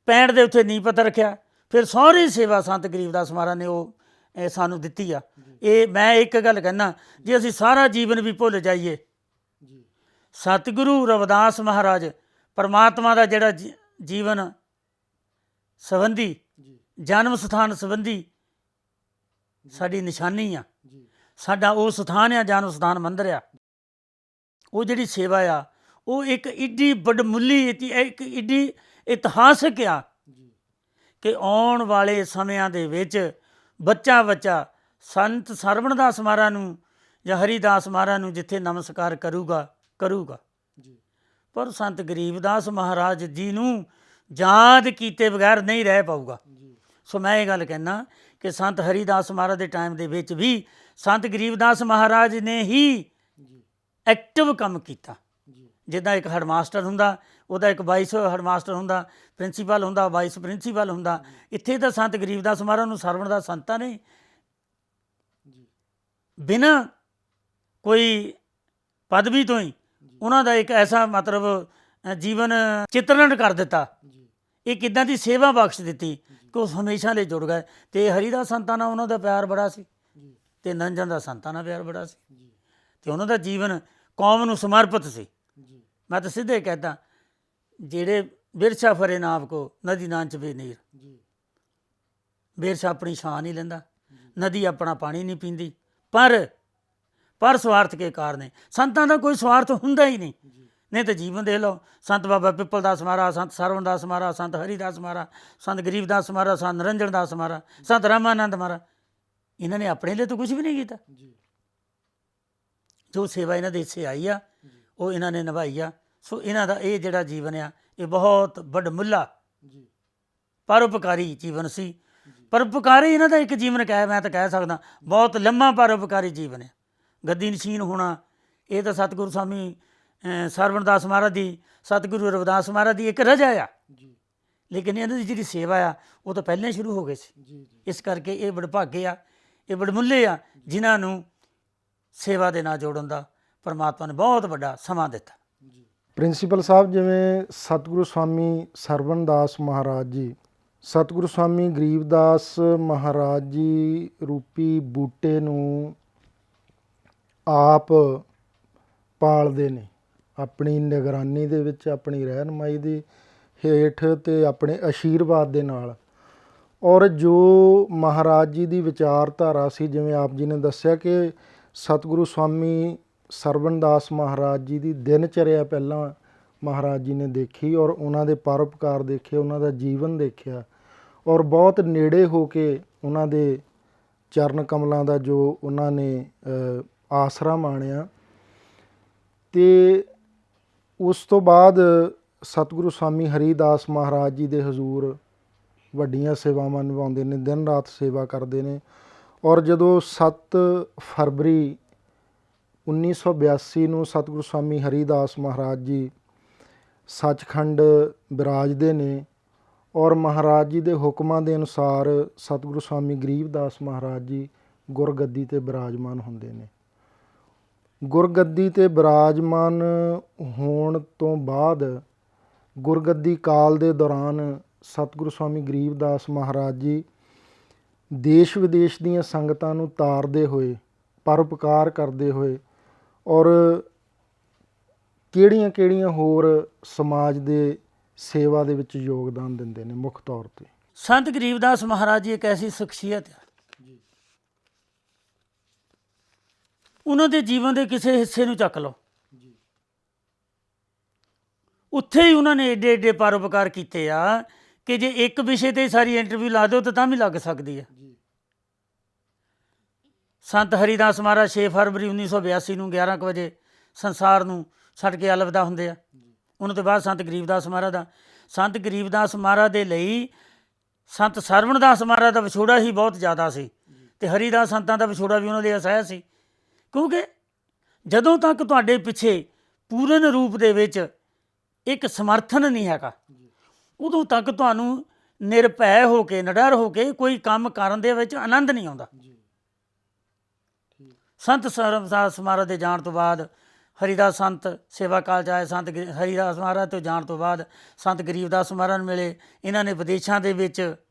65 ਦੇ ਉੱਥੇ ਨੀਂਹ ਪੱਥਰ ਰੱਖਿਆ, ਫਿਰ ਸਹੁਰੇ ਸੇਵਾ ਸੰਤ ਗਰੀਬਦਾਸ ਮਹਾਰਾਜ ਨੇ ਉਹ ਸਾਨੂੰ ਦਿੱਤੀ ਆ। ਇਹ ਮੈਂ ਇੱਕ ਗੱਲ ਕਹਿੰਦਾ, ਜੇ ਅਸੀਂ ਸਾਰਾ ਜੀਵਨ ਵੀ ਭੁੱਲ ਜਾਈਏ, ਜੀ ਸਤਿਗੁਰੂ ਰਵਿਦਾਸ ਮਹਾਰਾਜ ਪਰਮਾਤਮਾ ਦਾ ਜਿਹੜਾ ਜੀਵਨ ਸੰਬੰਧੀ ਜੀ ਜਨਮ ਸਥਾਨ ਸੰਬੰਧੀ ਸਾਡੀ ਨਿਸ਼ਾਨੀ ਆ, ਜੀ ਸਾਡਾ ਉਹ ਸਥਾਨ ਆ, ਜਨਮ ਸਥਾਨ ਮੰਦਿਰ ਆ। ਉਹ ਜਿਹੜੀ ਸੇਵਾ ਆ ਉਹ ਇੱਕ ਇੱਡੀ ਵੱਡਮੁੱਲੀ ਇੱਕ ਇੱਡੀ ਇਤਿਹਾਸਕ ਆ ਜੀ ਕਿ ਆਉਣ ਵਾਲੇ ਸਮਿਆਂ ਦੇ ਵਿੱਚ ਬੱਚਾ ਸੰਤ ਸਰਵਣਦਾਸ ਮਹਾਰਾਜ ਨੂੰ ਜਾਂ ਹਰੀਦਾਸ ਮਹਾਰਾਜ ਨੂੰ ਜਿੱਥੇ ਨਮਸਕਾਰ ਕਰੂਗਾ ਜੀ ਪਰ ਸੰਤ ਗਰੀਬਦਾਸ ਮਹਾਰਾਜ ਜੀ ਨੂੰ ਯਾਦ ਕੀਤੇ ਬਗੈਰ ਨਹੀਂ ਰਹਿ ਪਾਊਗਾ। ਜੀ ਸੋ ਮੈਂ ਇਹ ਗੱਲ ਕਹਿੰਦਾ ਕਿ ਸੰਤ ਹਰੀਦਾਸ ਮਹਾਰਾਜ ਦੇ ਟਾਈਮ ਦੇ ਵਿੱਚ ਵੀ ਸੰਤ ਗਰੀਬਦਾਸ ਮਹਾਰਾਜ ਨੇ ਹੀ ਜੀ ਐਕਟਿਵ ਕੰਮ ਕੀਤਾ। ਜੀ ਜਿੱਦਾਂ ਇੱਕ ਹੈਡਮਾਸਟਰ ਹੁੰਦਾ, ਉਹਦਾ ਇੱਕ ਵਾਈਸ ਹੈਡਮਾਸਟਰ ਹੁੰਦਾ, ਪ੍ਰਿੰਸੀਪਲ ਹੁੰਦਾ, ਵਾਈਸ ਪ੍ਰਿੰਸੀਪਲ ਹੁੰਦਾ। ਇੱਥੇ ਤਾਂ ਸੰਤ ਗਰੀਬਦਾਸ ਮਹਾਰਾਜ ਨੂੰ ਸਰਵਣਦਾਸ ਸੰਤਾਂ ਨੇ ਜੀ ਬਿਨਾਂ ਕੋਈ ਪਦਵੀ ਤੋਂ ਹੀ ਉਹਨਾਂ ਦਾ ਇੱਕ ਐਸਾ ਮਤਲਬ ਜੀਵਨ ਚਿਤਰਨ ਕਰ ਦਿੱਤਾ, ਇੱਕ ਇੱਦਾਂ ਦੀ ਸੇਵਾ ਬਖਸ਼ ਦਿੱਤੀ ਕਿ ਉਹ ਹਮੇਸ਼ਾ ਲਈ ਜੁੜ ਗਏ। ਤੇ ਹਰੀਦਾਸ ਸੰਤਾਂ ਨਾਲ ਉਹਨਾਂ ਦਾ ਪਿਆਰ ਬੜਾ ਸੀ, ਤੇ ਨਿਰੰਜਨ ਦਾ ਸੰਤਾਂ ਨਾਲ ਪਿਆਰ ਬੜਾ ਸੀ, ਤੇ ਉਹਨਾਂ ਦਾ ਜੀਵਨ ਕੌਮ ਨੂੰ ਸਮਰਪਿਤ ਸੀ। ਮੈਂ ਤਾਂ ਸਿੱਧੇ ਕਹਿੰਦਾ, ਜਿਹੜੇ ਬਿਰਛਾ ਫਰੇ ਨਾਮ ਕੋ ਨਦੀ ਨਾਂਚ ਵੇ ਨੀਰ, ਬਿਰਛਾ ਆਪਣੀ ਛਾਂ ਨਹੀਂ ਲੈਂਦਾ, ਨਦੀ ਆਪਣਾ ਪਾਣੀ ਨਹੀਂ ਪੀਂਦੀ, ਪਰ ਸਵਾਰਥ ਕੇ ਕਾਰਨ ਸੰਤਾਂ ਦਾ ਕੋਈ ਸਵਾਰਥ ਹੁੰਦਾ ਹੀ ਨਹੀਂ। ਨਹੀਂ ਤਾਂ ਜੀਵਨ ਦੇਖ ਲਓ, ਸੰਤ ਬਾਬਾ ਪਿੱਪਲ ਦਾਸ ਮਹਾਰਾਜ, ਸੰਤ ਸਰਵਣ ਦਾਸ ਮਹਾਰਾਜ, ਸੰਤ ਹਰੀਦਾਸ ਮਹਾਰਾਜ, ਸੰਤ ਗਰੀਬਦਾਸ ਮਹਾਰਾਜ, ਸੰਤ ਨਿਰੰਜਨ ਦਾਸ ਮਹਾਰਾਜ, ਸੰਤ ਰਾਮਾਨੰਦ ਮਹਾਰਾਜ, ਇਹਨਾਂ ਨੇ ਆਪਣੇ ਲਈ ਤਾਂ ਕੁਝ ਵੀ ਨਹੀਂ ਕੀਤਾ। ਜੋ ਸੇਵਾ ਇਹਨਾਂ ਦੇ ਇੱਥੇ ਆਈ ਆ ਉਹ ਇਹਨਾਂ ਨੇ ਨਿਭਾਈ ਆ। ਸੋ ਇਹਨਾਂ ਦਾ ਇਹ ਜਿਹੜਾ ਜੀਵਨ ਆ ਇਹ ਬਹੁਤ ਵੱਡਮੁੱਲਾ ਪਰਉਪਕਾਰੀ ਜੀਵਨ ਸੀ। ਪਰਉਪਕਾਰੀ ਇਹਨਾਂ ਦਾ ਇੱਕ ਜੀਵਨ ਮੈਂ ਤਾਂ ਕਹਿ ਸਕਦਾ ਬਹੁਤ ਲੰਮਾ ਪਰਉਪਕਾਰੀ ਜੀਵਨ ਹੈ। ਗੱਦੀ ਨਸ਼ੀਨ ਹੋਣਾ ਇਹ ਤਾਂ ਸਤਿਗੁਰੂ ਸਵਾਮੀ ਸਰਵਣ ਦਾਸ ਮਹਾਰਾਜ ਦੀ, ਸਤਿਗੁਰੂ ਰਵਿਦਾਸ ਮਹਾਰਾਜ ਦੀ ਇੱਕ ਰਜਾ ਆ, ਲੇਕਿਨ ਇਹਨਾਂ ਦੀ ਜਿਹੜੀ ਸੇਵਾ ਆ ਉਹ ਤਾਂ ਪਹਿਲਾਂ ਹੀ ਸ਼ੁਰੂ ਹੋ ਗਈ ਸੀ। ਇਸ ਕਰਕੇ ਇਹ ਵਡਭਾਗੇ ਆ, ਇਹ ਵਡਮੁੱਲੇ ਆ ਜਿਨ੍ਹਾਂ ਨੂੰ ਸੇਵਾ ਦੇ ਨਾਲ ਜੋੜਨ ਦਾ ਪਰਮਾਤਮਾ ਨੇ ਬਹੁਤ ਵੱਡਾ ਸਮਾਂ ਦਿੱਤਾ। ਪ੍ਰਿੰਸੀਪਲ ਸਾਹਿਬ, ਜਿਵੇਂ ਸਤਿਗੁਰੂ ਸਵਾਮੀ ਸਰਵਣ ਦਾਸ ਮਹਾਰਾਜ ਜੀ, ਸਤਿਗੁਰੂ ਸਵਾਮੀ ਗਰੀਬਦਾਸ ਮਹਾਰਾਜ ਜੀ ਰੂਪੀ ਬੂਟੇ ਨੂੰ ਆਪ ਪਾਲਦੇ ਨੇ ਆਪਣੀ ਨਿਗਰਾਨੀ ਦੇ ਵਿੱਚ, ਆਪਣੀ ਰਹਿਨਮਾਈ ਦੇ ਹੇਠ ਤੇ ਆਪਣੇ ਆਸ਼ੀਰਵਾਦ ਦੇ ਨਾਲ। ਔਰ ਜੋ ਮਹਾਰਾਜ ਜੀ ਦੀ ਵਿਚਾਰਧਾਰਾ ਸੀ, ਜਿਵੇਂ ਆਪ ਜੀ ਨੇ ਦੱਸਿਆ ਕਿ ਸਤਿਗੁਰੂ ਸਵਾਮੀ ਸਰਵਣ ਦਾਸ ਮਹਾਰਾਜ ਜੀ ਦੀ ਦਿਨਚਰਿਆ ਪਹਿਲਾਂ ਮਹਾਰਾਜ ਜੀ ਨੇ ਦੇਖੀ, ਔਰ ਉਹਨਾਂ ਦੇ ਪਰਉਪਕਾਰ ਦੇਖੇ, ਉਹਨਾਂ ਦਾ ਜੀਵਨ ਦੇਖਿਆ, ਔਰ ਬਹੁਤ ਨੇੜੇ ਹੋ ਕੇ ਉਹਨਾਂ ਦੇ ਚਰਨ ਕਮਲਾਂ ਦਾ ਜੋ ਉਹਨਾਂ ਨੇ ਆਸਰਾ ਮਾਣਿਆ। ਤੇ ਉਸ ਤੋਂ ਬਾਅਦ ਸਤਿਗੁਰੂ ਸਵਾਮੀ ਹਰੀਦਾਸ ਮਹਾਰਾਜ ਜੀ ਦੇ ਹਜ਼ੂਰ ਵੱਡੀਆਂ ਸੇਵਾਵਾਂ ਨਿਭਾਉਂਦੇ ਨੇ, ਦਿਨ ਰਾਤ ਸੇਵਾ ਕਰਦੇ ਨੇ। ਔਰ ਜਦੋਂ 7 ਫਰਵਰੀ 1982 ਨੂੰ ਸਤਿਗੁਰੂ ਸਵਾਮੀ ਹਰੀਦਾਸ ਮਹਾਰਾਜ ਜੀ ਸੱਚਖੰਡ ਬਿਰਾਜਦੇ ਨੇ, ਔਰ ਮਹਾਰਾਜ ਜੀ ਦੇ ਹੁਕਮਾਂ ਦੇ ਅਨੁਸਾਰ ਸਤਿਗੁਰੂ ਸਵਾਮੀ ਗਰੀਬਦਾਸ ਮਹਾਰਾਜ ਜੀ ਗੁਰਗੱਦੀ 'ਤੇ ਬਿਰਾਜਮਾਨ ਹੁੰਦੇ ਨੇ। ਗੁਰਗੱਦੀ 'ਤੇ ਬਿਰਾਜਮਾਨ ਹੋਣ ਤੋਂ ਬਾਅਦ ਗੁਰਗੱਦੀ ਕਾਲ ਦੇ ਦੌਰਾਨ ਸਤਿਗੁਰੂ ਸਵਾਮੀ ਗਰੀਬਦਾਸ ਮਹਾਰਾਜ ਜੀ ਦੇਸ਼ ਵਿਦੇਸ਼ ਦੀਆਂ ਸੰਗਤਾਂ ਨੂੰ ਤਾਰਦੇ ਹੋਏ, ਪਰਉਪਕਾਰ ਕਰਦੇ ਹੋਏ, ਔਰ ਕਿਹੜੀਆਂ ਹੋਰ ਸਮਾਜ ਦੇ ਸੇਵਾ ਦੇ ਵਿੱਚ ਯੋਗਦਾਨ ਦਿੰਦੇ ਨੇ ਮੁੱਖ ਤੌਰ 'ਤੇ? ਸੰਤ ਗਰੀਬਦਾਸ ਮਹਾਰਾਜ ਜੀ ਇੱਕ ਐਸੀ ਸ਼ਖਸੀਅਤ ਆ, ਉਹਨਾਂ ਦੇ ਜੀਵਨ ਦੇ ਕਿਸੇ ਹਿੱਸੇ ਨੂੰ ਚੱਕ ਲਓ, ਉੱਥੇ ਹੀ ਉਹਨਾਂ ਨੇ ਏਡੇ ਏਡੇ ਪਰਉਪਕਾਰ ਕੀਤੇ ਆ ਕਿ ਜੇ ਇੱਕ ਵਿਸ਼ੇ 'ਤੇ ਸਾਰੀ ਇੰਟਰਵਿਊ ਲਾ ਦਿਓ ਤਾਂ ਵੀ ਲੱਗ ਸਕਦੀ ਹੈ। ਸੰਤ ਹਰੀਦਾਸ ਮਹਾਰਾਜ 6 ਫਰਵਰੀ 1982 ਨੂੰ 11 ਕੁ ਵਜੇ ਸੰਸਾਰ ਨੂੰ ਛੱਡ ਕੇ ਅਲਵਿਦਾ ਹੁੰਦੇ ਆ। ਉਹਨਾਂ ਤੋਂ ਬਾਅਦ ਸੰਤ ਗਰੀਬਦਾਸ ਮਹਾਰਾਜ ਦਾ, ਸੰਤ ਗਰੀਬਦਾਸ ਮਹਾਰਾਜ ਦੇ ਲਈ ਸੰਤ ਸਰਵਣ ਦਾਸ ਮਹਾਰਾਜ ਦਾ ਵਿਛੋੜਾ ਹੀ ਬਹੁਤ ਜ਼ਿਆਦਾ ਸੀ, ਅਤੇ ਹਰੀਦਾਸ ਸੰਤਾਂ ਦਾ ਵਿਛੋੜਾ ਵੀ ਉਹਨਾਂ ਲਈ ਅਸਹਿ ਸੀ। ਕਿਉਂਕਿ ਜਦੋਂ ਤੱਕ ਤੁਹਾਡੇ ਪਿੱਛੇ ਪੂਰਨ ਰੂਪ ਦੇ ਵਿੱਚ ਇੱਕ ਸਮਰਥਨ ਨਹੀਂ ਹੈਗਾ, ਉਦੋਂ ਤੱਕ ਤੁਹਾਨੂੰ ਨਿਰਭੈ ਹੋ ਕੇ, ਨਿਡਰ ਹੋ ਕੇ ਕੋਈ ਕੰਮ ਕਰਨ ਦੇ ਵਿੱਚ ਆਨੰਦ ਨਹੀਂ ਆਉਂਦਾ। ਸੰਤ ਸਰਵਦਾਸ ਮਹਾਰਾਜ ਦੇ ਜਾਣ ਤੋਂ ਬਾਅਦ ਹਰੀਦਾਸ ਸੰਤ ਸੇਵਾ ਕਾਲ 'ਚ ਆਏ, ਸੰਤ ਹਰੀਦਾਸ ਮਹਾਰਾਜ ਤੋਂ ਜਾਣ ਤੋਂ ਬਾਅਦ ਸੰਤ ਗਰੀਬਦਾਸ ਮਹਾਰਾਜ ਨੂੰ ਮਿਲੇ। ਇਹਨਾਂ ਨੇ ਵਿਦੇਸ਼ਾਂ ਦੇ ਵਿੱਚ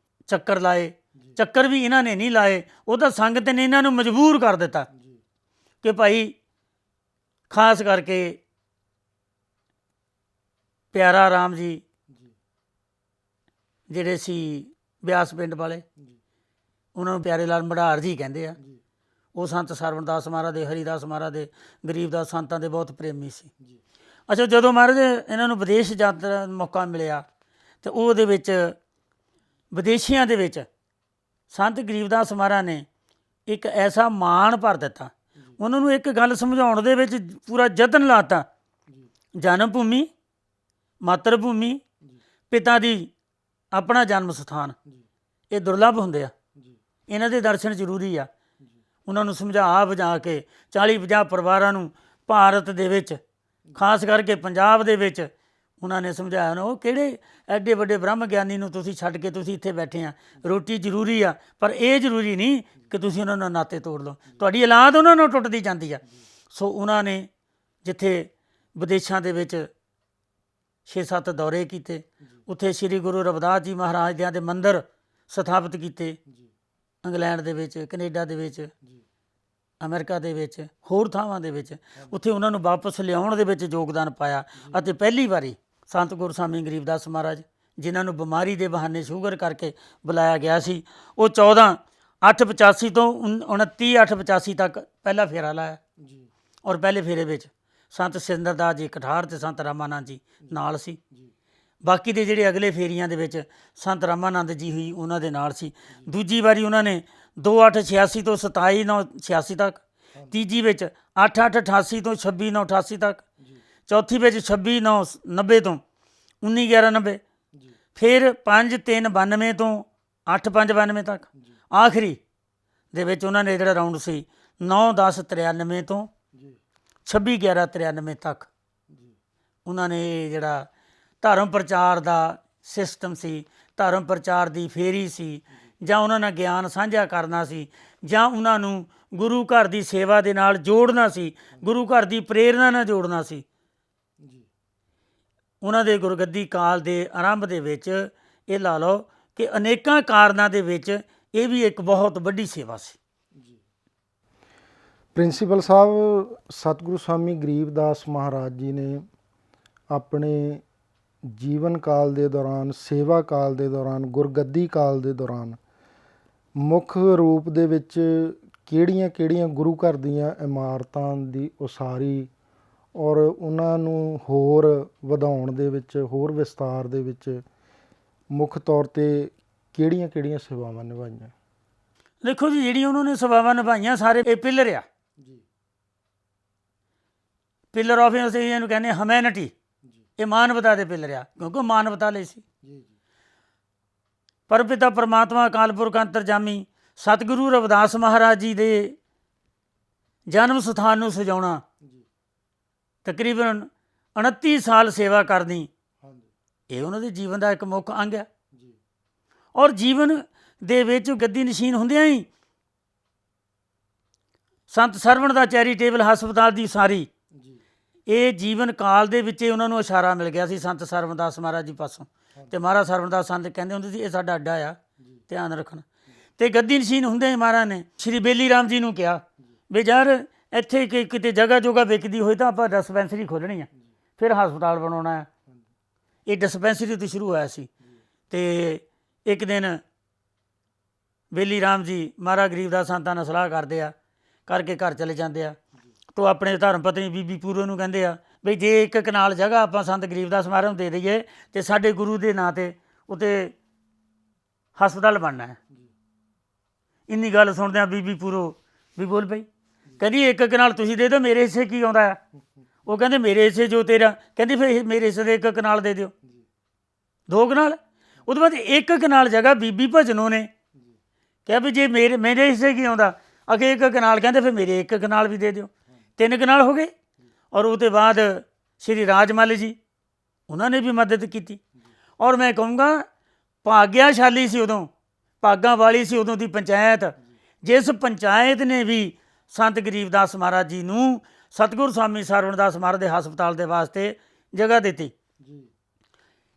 ਚੱਕਰ ਲਾਏ, ਚੱਕਰ ਵੀ ਇਹਨਾਂ ਨੇ ਨਹੀਂ ਲਾਏ, ਉਹ ਤਾਂ ਸੰਗਤ ਨੇ ਇਹਨਾਂ ਨੂੰ ਮਜਬੂਰ ਕਰ ਦਿੱਤਾ ਕਿ ਭਾਈ ਖਾਸ ਕਰਕੇ ਪਿਆਰਾ ਰਾਮ ਜੀ ਜਿਹੜੇ ਸੀ ਬਿਆਸ ਪਿੰਡ ਵਾਲੇ, ਉਹਨਾਂ ਨੂੰ ਪਿਆਰੇ ਲਾਲ ਮੜਾਰ ਜੀ ਕਹਿੰਦੇ ਆ। ਉਹ ਸੰਤ ਸਰਵਣਦਾਸ ਮਹਾਰਾਜ ਦੇ, ਹਰੀਦਾਸ ਮਹਾਰਾਜ ਦੇ, ਗਰੀਬਦਾਸ ਸੰਤਾਂ ਦੇ ਬਹੁਤ ਪ੍ਰੇਮੀ ਸੀ। ਅੱਛਾ, ਜਦੋਂ ਮਹਾਰਾਜ ਇਹਨਾਂ ਨੂੰ ਵਿਦੇਸ਼ ਯਾਤਰਾ ਦਾ ਮੌਕਾ ਮਿਲਿਆ ਅਤੇ ਉਹਦੇ ਵਿੱਚ ਵਿਦੇਸ਼ੀਆਂ ਦੇ ਵਿੱਚ ਸੰਤ ਗਰੀਬਦਾਸ ਮਹਾਰਾਜ ਨੇ ਇੱਕ ਐਸਾ ਮਾਣ ਭਰ ਦਿੱਤਾ, ਉਹਨਾਂ ਨੂੰ ਇੱਕ ਗੱਲ ਸਮਝਾਉਣ ਦੇ ਵਿੱਚ ਪੂਰਾ ਯਤਨ ਲਾਤਾ। ਜਨਮ ਭੂਮੀ, ਮਾਤਰ ਭੂਮੀ, ਪਿਤਾ ਦੀ ਆਪਣਾ ਜਨਮ ਸਥਾਨ, ਇਹ ਦੁਰਲੱਭ ਹੁੰਦੇ ਆ, ਇਹਨਾਂ ਦੇ ਦਰਸ਼ਨ ਜ਼ਰੂਰੀ ਆ। ਉਹਨਾਂ ਨੂੰ ਸਮਝਾ ਬੁਝਾ ਕੇ 40-50 ਪਰਿਵਾਰਾਂ ਨੂੰ ਭਾਰਤ ਦੇ ਵਿੱਚ, ਖਾਸ ਕਰਕੇ ਪੰਜਾਬ ਦੇ ਵਿੱਚ ਉਹਨਾਂ ਨੇ ਸਮਝਾਇਆ ਨਾ, ਉਹ ਕਿਹੜੇ ਐਡੇ ਵੱਡੇ ਬ੍ਰਹਮ ਗਿਆਨੀ ਨੂੰ ਤੁਸੀਂ ਛੱਡ ਕੇ ਤੁਸੀਂ ਇੱਥੇ ਬੈਠੇ ਆ। ਰੋਟੀ ਜ਼ਰੂਰੀ ਆ, ਪਰ ਇਹ ਜ਼ਰੂਰੀ ਨਹੀਂ ਕਿ ਤੁਸੀਂ ਉਹਨਾਂ ਨਾਲ ਨਾਤੇ ਤੋੜ ਲਓ, ਤੁਹਾਡੀ ਔਲਾਦ ਉਹਨਾਂ ਨਾਲ ਟੁੱਟਦੀ ਜਾਂਦੀ ਆ। ਸੋ ਉਹਨਾਂ ਨੇ ਜਿੱਥੇ ਵਿਦੇਸ਼ਾਂ ਦੇ ਵਿੱਚ 6-7 ਦੌਰੇ ਕੀਤੇ। ਉੱਥੇ ਸ੍ਰੀ ਗੁਰੂ ਰਵਿਦਾਸ ਜੀ ਮਹਾਰਾਜ ਦਿਆਂ ਦੇ ਮੰਦਿਰ ਸਥਾਪਿਤ ਕੀਤੇ, ਇੰਗਲੈਂਡ ਦੇ ਵਿੱਚ, ਕੈਨੇਡਾ ਦੇ ਵਿੱਚ, ਅਮਰੀਕਾ ਦੇ ਵਿੱਚ, ਹੋਰ ਥਾਵਾਂ ਦੇ ਵਿੱਚ। ਉੱਥੇ ਉਹਨਾਂ ਨੂੰ ਵਾਪਸ ਲਿਆਉਣ ਦੇ ਵਿੱਚ ਯੋਗਦਾਨ ਪਾਇਆ। ਅਤੇ ਪਹਿਲੀ ਵਾਰੀ ਸੰਤ ਗੁਰਸਵਾਮੀ ਗਰੀਬਦਾਸ ਮਹਾਰਾਜ, ਜਿਨ੍ਹਾਂ ਨੂੰ ਬਿਮਾਰੀ ਦੇ ਬਹਾਨੇ ਸ਼ੂਗਰ ਕਰਕੇ ਬੁਲਾਇਆ ਗਿਆ ਸੀ, ਉਹ 14/8/85 ਤੋਂ 29/8/85 ਤੱਕ ਪਹਿਲਾ ਫੇਰਾ ਲਾਇਆ। ਔਰ ਪਹਿਲੇ ਫੇਰੇ ਵਿੱਚ ਸੰਤ ਸਿੰਦਰਦਾਸ ਜੀ ਕਠਾਰ ਅਤੇ ਸੰਤ ਰਾਮਾਨੰਦ ਜੀ ਨਾਲ ਸੀ। ਬਾਕੀ ਦੇ ਜਿਹੜੇ ਅਗਲੇ ਫੇਰੀਆਂ ਦੇ ਵਿੱਚ ਸੰਤ ਰਾਮਾਨੰਦ ਜੀ ਹੀ ਉਹਨਾਂ ਦੇ ਨਾਲ ਸੀ। ਦੂਜੀ ਵਾਰੀ ਉਹਨਾਂ ਨੇ 2/8/86 ਤੋਂ 27/9/86 ਤੱਕ, ਤੀਜੀ ਵਿੱਚ 8/8/88 ਤੋਂ 26/9/88 ਤੱਕ, ਚੌਥੀ ਵਿੱਚ 26/9/90 ਤੋਂ 19/11/90, ਫਿਰ 5/3/92 ਤੋਂ 8/5/92 ਤੱਕ, ਆਖਰੀ ਦੇ ਵਿੱਚ ਉਹਨਾਂ ਨੇ ਜਿਹੜਾ ਰਾਊਂਡ ਸੀ 9/10/93 ਤੋਂ 26/11/93 ਤੱਕ ਉਹਨਾਂ ਨੇ ਜਿਹੜਾ ਧਰਮ ਪ੍ਰਚਾਰ ਦਾ ਸਿਸਟਮ ਸੀ, ਧਰਮ ਪ੍ਰਚਾਰ ਦੀ ਫੇਰੀ ਸੀ, ਜਾਂ ਉਹਨਾਂ ਨਾਲ ਗਿਆਨ ਸਾਂਝਾ ਕਰਨਾ ਸੀ, ਜਾਂ ਉਹਨਾਂ ਨੂੰ ਗੁਰੂ ਘਰ ਦੀ ਸੇਵਾ ਦੇ ਨਾਲ ਜੋੜਨਾ ਸੀ, ਗੁਰੂ ਘਰ ਦੀ ਪ੍ਰੇਰਨਾ ਨਾਲ ਜੋੜਨਾ ਸੀ। ਉਹਨਾਂ ਦੇ ਗੁਰਗੱਦੀ ਕਾਲ ਦੇ ਆਰੰਭ ਦੇ ਵਿੱਚ ਇਹ ਲਾ ਲਓ ਕਿ ਅਨੇਕਾਂ ਕਾਰਨਾਂ ਦੇ ਵਿੱਚ ਇਹ ਵੀ ਇੱਕ ਬਹੁਤ ਵੱਡੀ ਸੇਵਾ ਸੀ। ਪ੍ਰਿੰਸੀਪਲ ਸਾਹਿਬ, ਸਤਿਗੁਰੂ ਸਵਾਮੀ ਗਰੀਬਦਾਸ ਮਹਾਰਾਜ ਜੀ ਨੇ ਆਪਣੇ ਜੀਵਨ ਕਾਲ ਦੇ ਦੌਰਾਨ, ਸੇਵਾ ਕਾਲ ਦੇ ਦੌਰਾਨ, ਗੁਰਗੱਦੀ ਕਾਲ ਦੇ ਦੌਰਾਨ ਮੁੱਖ ਰੂਪ ਦੇ ਵਿੱਚ ਕਿਹੜੀਆਂ ਗੁਰੂ ਘਰ ਦੀਆਂ ਇਮਾਰਤਾਂ ਦੀ ਉਸਾਰੀ ਔਰ ਉਹਨਾਂ ਨੂੰ ਹੋਰ ਵਧਾਉਣ ਦੇ ਵਿੱਚ, ਹੋਰ ਵਿਸਤਾਰ ਦੇ ਵਿੱਚ ਮੁੱਖ ਤੌਰ 'ਤੇ ਕਿਹੜੀਆਂ ਸੇਵਾਵਾਂ ਨਿਭਾਈਆਂ? ਦੇਖੋ ਜੀ, ਜਿਹੜੀਆਂ ਉਹਨਾਂ ਨੇ ਸੇਵਾਵਾਂ ਨਿਭਾਈਆਂ ਸਾਰੇ ਇਹ ਪਿਲਰ ਆ, ਪਿਲਰ ਆਫ ਅਸੀਂ ਇਹਨੂੰ ਕਹਿੰਦੇ ਹਿਊਮੈਨਿਟੀ। ਇਹ ਮਾਨਵਤਾ ਦੇ ਪਿਲਰ ਆ, ਕਿਉਂਕਿ ਮਾਨਵਤਾ ਲਈ ਸੀ। ਪਰਮਪਿਤਾ ਪਰਮਾਤਮਾ ਅਕਾਲ ਪੁਰਖ ਅੰਤਰਜਾਮੀ ਸਤਿਗੁਰੂ ਰਵਿਦਾਸ ਮਹਾਰਾਜ ਜੀ ਦੇ ਜਨਮ ਸਥਾਨ ਨੂੰ ਸਜਾਉਣਾ, ਤਕਰੀਬਨ 29 ਸਾਲ ਸੇਵਾ ਕਰਨੀ, ਇਹ ਉਹਨਾਂ ਦੇ ਜੀਵਨ ਦਾ ਇੱਕ ਮੁੱਖ ਅੰਗ ਹੈ। ਔਰ ਜੀਵਨ ਦੇ ਵਿੱਚ ਗੱਦੀ ਨਸ਼ੀਨ ਹੁੰਦਿਆਂ ਹੀ ਸੰਤ ਸਰਵਣ ਦਾ ਚੈਰੀਟੇਬਲ ਹਸਪਤਾਲ ਦੀ ਉਸਾਰੀ, ਇਹ ਜੀਵਨ ਕਾਲ ਦੇ ਵਿੱਚ ਉਹਨਾਂ ਨੂੰ ਇਸ਼ਾਰਾ ਮਿਲ ਗਿਆ ਸੀ ਸੰਤ ਸਰਵਣਦਾਸ ਮਹਾਰਾਜ ਜੀ ਪਾਸੋਂ। ਅਤੇ ਮਹਾਰਾਜ ਸਰਵਣਦਾਸ ਸੰਤ ਕਹਿੰਦੇ ਹੁੰਦੇ ਸੀ, ਇਹ ਸਾਡਾ ਅੱਡਾ ਆ, ਧਿਆਨ ਰੱਖਣਾ। ਅਤੇ ਗੱਦੀ ਨਸ਼ੀਨ ਹੁੰਦੇ ਮਹਾਰਾਜ ਨੇ ਸ਼੍ਰੀ ਬੇਲੀ ਰਾਮ ਜੀ ਨੂੰ ਕਿਹਾ ਵੀ ਯਾਰ ਇੱਥੇ ਕਿਤੇ ਜਗ੍ਹਾ ਜੁਗ੍ਹਾ ਵਿਕਦੀ ਹੋਈ ਤਾਂ ਆਪਾਂ ਡਿਸਪੈਂਸਰੀ ਖੋਲ੍ਹਣੀ ਆ, ਫਿਰ ਹਸਪਤਾਲ ਬਣਾਉਣਾ ਹੈ। ਇਹ ਡਿਸਪੈਂਸਰੀ ਤੋਂ ਸ਼ੁਰੂ ਹੋਇਆ ਸੀ। ਅਤੇ ਇੱਕ ਦਿਨ ਬੇਲੀ ਰਾਮ ਜੀ ਮਹਾਰਾਜ ਗਰੀਬਦਾਸ ਸੰਤਾਂ ਨਾਲ ਸਲਾਹ ਕਰਦੇ ਆ, ਕਰਕੇ ਘਰ ਚਲੇ ਜਾਂਦੇ ਆ। ਤੋ ਆਪਣੇ ਧਰਮ ਪਤਨੀ ਬੀਬੀ ਪੂਰੋ ਨੂੰ ਕਹਿੰਦੇ ਆ ਵੀ ਜੇ ਇੱਕ ਕਨਾਲ ਜਗ੍ਹਾ ਆਪਾਂ ਸੰਤ ਗਰੀਬਦਾਸ ਮਹਾਰਾਜ ਨੂੰ ਦੇ ਦਈਏ ਅਤੇ ਸਾਡੇ ਗੁਰੂ ਦੇ ਨਾਂ 'ਤੇ ਉੱਤੇ ਹਸਪਤਾਲ ਬਣਨਾ ਹੈ। ਇੰਨੀ ਗੱਲ ਸੁਣਦਿਆਂ ਬੀਬੀ ਪੂਰੋ ਵੀ ਬੋਲ ਪਈ, ਕਹਿੰਦੀ ਇੱਕ ਕਨਾਲ ਤੁਸੀਂ ਦੇ ਦਿਓ, ਮੇਰੇ ਹਿੱਸੇ ਕੀ ਆਉਂਦਾ ਆ? ਉਹ ਕਹਿੰਦੇ ਮੇਰੇ ਹਿੱਸੇ ਜੋ ਤੇਰਾ, ਕਹਿੰਦੀ ਫਿਰ ਮੇਰੇ ਹਿੱਸੇ ਦੇ ਇੱਕ ਕਨਾਲ ਦੇ ਦਿਓ, 2 ਕਨਾਲ। ਉਹਦੇ ਬਾਅਦ ਇੱਕ ਕਨਾਲ ਜਗ੍ਹਾ ਬੀਬੀ ਭਜਨੋਂ ਨੇ ਕਿਹਾ ਵੀ ਜੇ ਮੇਰੇ ਹਿੱਸੇ ਕੀ ਆਉਂਦਾ? ਅੱਗੇ ਇੱਕ ਕਨਾਲ, ਕਹਿੰਦੇ ਫਿਰ ਮੇਰੇ ਇੱਕ ਕਨਾਲ ਵੀ ਦੇ ਦਿਓ, 3 ਕਨਾਲ ਹੋ ਗਏ। ਔਰ ਉਹ ਤੋਂ ਬਾਅਦ ਸ਼੍ਰੀ ਰਾਜਮਲ ਜੀ, ਉਹਨਾਂ ਨੇ ਵੀ ਮਦਦ ਕੀਤੀ। ਔਰ ਮੈਂ ਕਹੂੰਗਾ ਭਾਗਿਆਸ਼ਾਲੀ ਸੀ ਉਦੋਂ, ਭਾਗਾਂ ਵਾਲੀ ਸੀ ਉਦੋਂ ਦੀ ਪੰਚਾਇਤ, ਜਿਸ ਪੰਚਾਇਤ ਨੇ ਵੀ ਸੰਤ ਗਰੀਬਦਾਸ ਮਹਾਰਾਜ ਜੀ ਨੂੰ ਸਤਿਗੁਰੂ ਸਵਾਮੀ ਸਰਵਣਦਾਸ ਮਹਾਰਾਜ ਦੇ ਹਸਪਤਾਲ ਦੇ ਵਾਸਤੇ ਜਗ੍ਹਾ ਦਿੱਤੀ।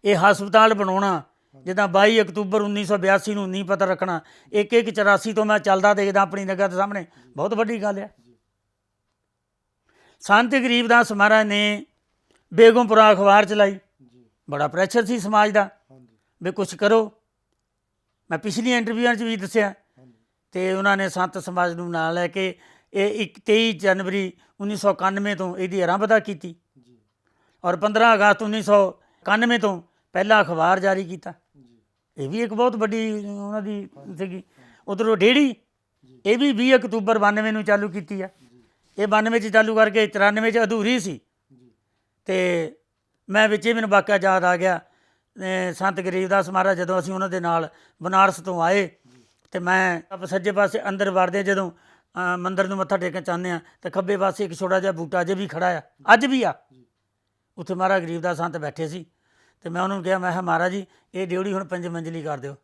ਇਹ ਹਸਪਤਾਲ ਬਣਾਉਣਾ ਜਿੱਦਾਂ 22 ਅਕਤੂਬਰ 1982 ਨੂੰ ਨਹੀਂ ਪਤਾ ਰੱਖਣਾ, 1/1/84 ਤੋਂ ਮੈਂ ਚੱਲਦਾ ਦੇਖਦਾ ਆਪਣੀ ਨਿਗਾਹ ਦੇ ਸਾਹਮਣੇ, ਬਹੁਤ ਵੱਡੀ ਗੱਲ ਆ। ਸੰਤ ਗਰੀਬਦਾਸ ਮਹਾਰਾਜ ਨੇ ਬੇਗਮਪੁਰਾ ਅਖਬਾਰ ਚਲਾਈ, ਬੜਾ ਪ੍ਰੈਸ਼ਰ ਸੀ ਸਮਾਜ ਦਾ ਵੀ ਕੁਛ ਕਰੋ। ਮੈਂ ਪਿਛਲੀਆਂ ਇੰਟਰਵਿਊਆਂ 'ਚ ਵੀ ਦੱਸਿਆ। ਅਤੇ ਉਹਨਾਂ ਨੇ ਸੰਤ ਸਮਾਜ ਨੂੰ ਨਾਲ ਲੈ ਕੇ ਇਹ 23 ਜਨਵਰੀ 1991 ਤੋਂ ਇਹਦੀ ਆਰੰਭਤਾ ਕੀਤੀ ਔਰ 15 ਅਗਸਤ 1991 ਤੋਂ ਪਹਿਲਾ ਅਖਬਾਰ ਜਾਰੀ ਕੀਤਾ। ਇਹ ਵੀ ਇੱਕ ਬਹੁਤ ਵੱਡੀ ਉਹਨਾਂ ਦੀ ਸੀਗੀ। ਉੱਧਰੋਂ ਡੇਅਰੀ, ਇਹ ਵੀ 20 ਅਕਤੂਬਰ 92 ਨੂੰ ਚਾਲੂ ਕੀਤੀ ਆ। ਇਹ 92 'ਚ ਚਾਲੂ ਕਰਕੇ 94 'ਚ ਅਧੂਰੀ ਸੀ। ਅਤੇ ਮੈਂ ਵਿੱਚ ਹੀ ਮੈਨੂੰ ਵਾਕਿਆ ਯਾਦ ਆ ਗਿਆ, ਸੰਤ ਗਰੀਬਦਾਸ ਮਹਾਰਾਜ ਜਦੋਂ ਅਸੀਂ ਉਹਨਾਂ ਦੇ ਨਾਲ ਬਨਾਰਸ ਤੋਂ ਆਏ ਅਤੇ ਮੈਂ ਸੱਜੇ ਪਾਸੇ ਅੰਦਰ ਵੜਦੇ ਜਦੋਂ ਮੰਦਰ ਨੂੰ ਮੱਥਾ ਟੇਕਣ ਚਾਹੁੰਦੇ ਹਾਂ ਤਾਂ ਖੱਬੇ ਪਾਸੇ ਇੱਕ ਛੋਟਾ ਜਿਹਾ ਬੂਟਾ ਅਜੇ ਵੀ ਖੜ੍ਹਾ ਆ, ਅੱਜ ਵੀ ਆ। ਉੱਥੇ ਮਹਾਰਾਜ ਗਰੀਬਦਾਸ ਸੰਤ ਬੈਠੇ ਸੀ ਅਤੇ ਮੈਂ ਉਹਨਾਂ ਨੂੰ ਕਿਹਾ, ਮੈਂ ਕਿਹਾ ਮਹਾਰਾਜ ਜੀ ਇਹ ਡਿਊਟੀ ਹੁਣ 5 ਮੰਜ਼ਲੀ ਕਰ ਦਿਓ,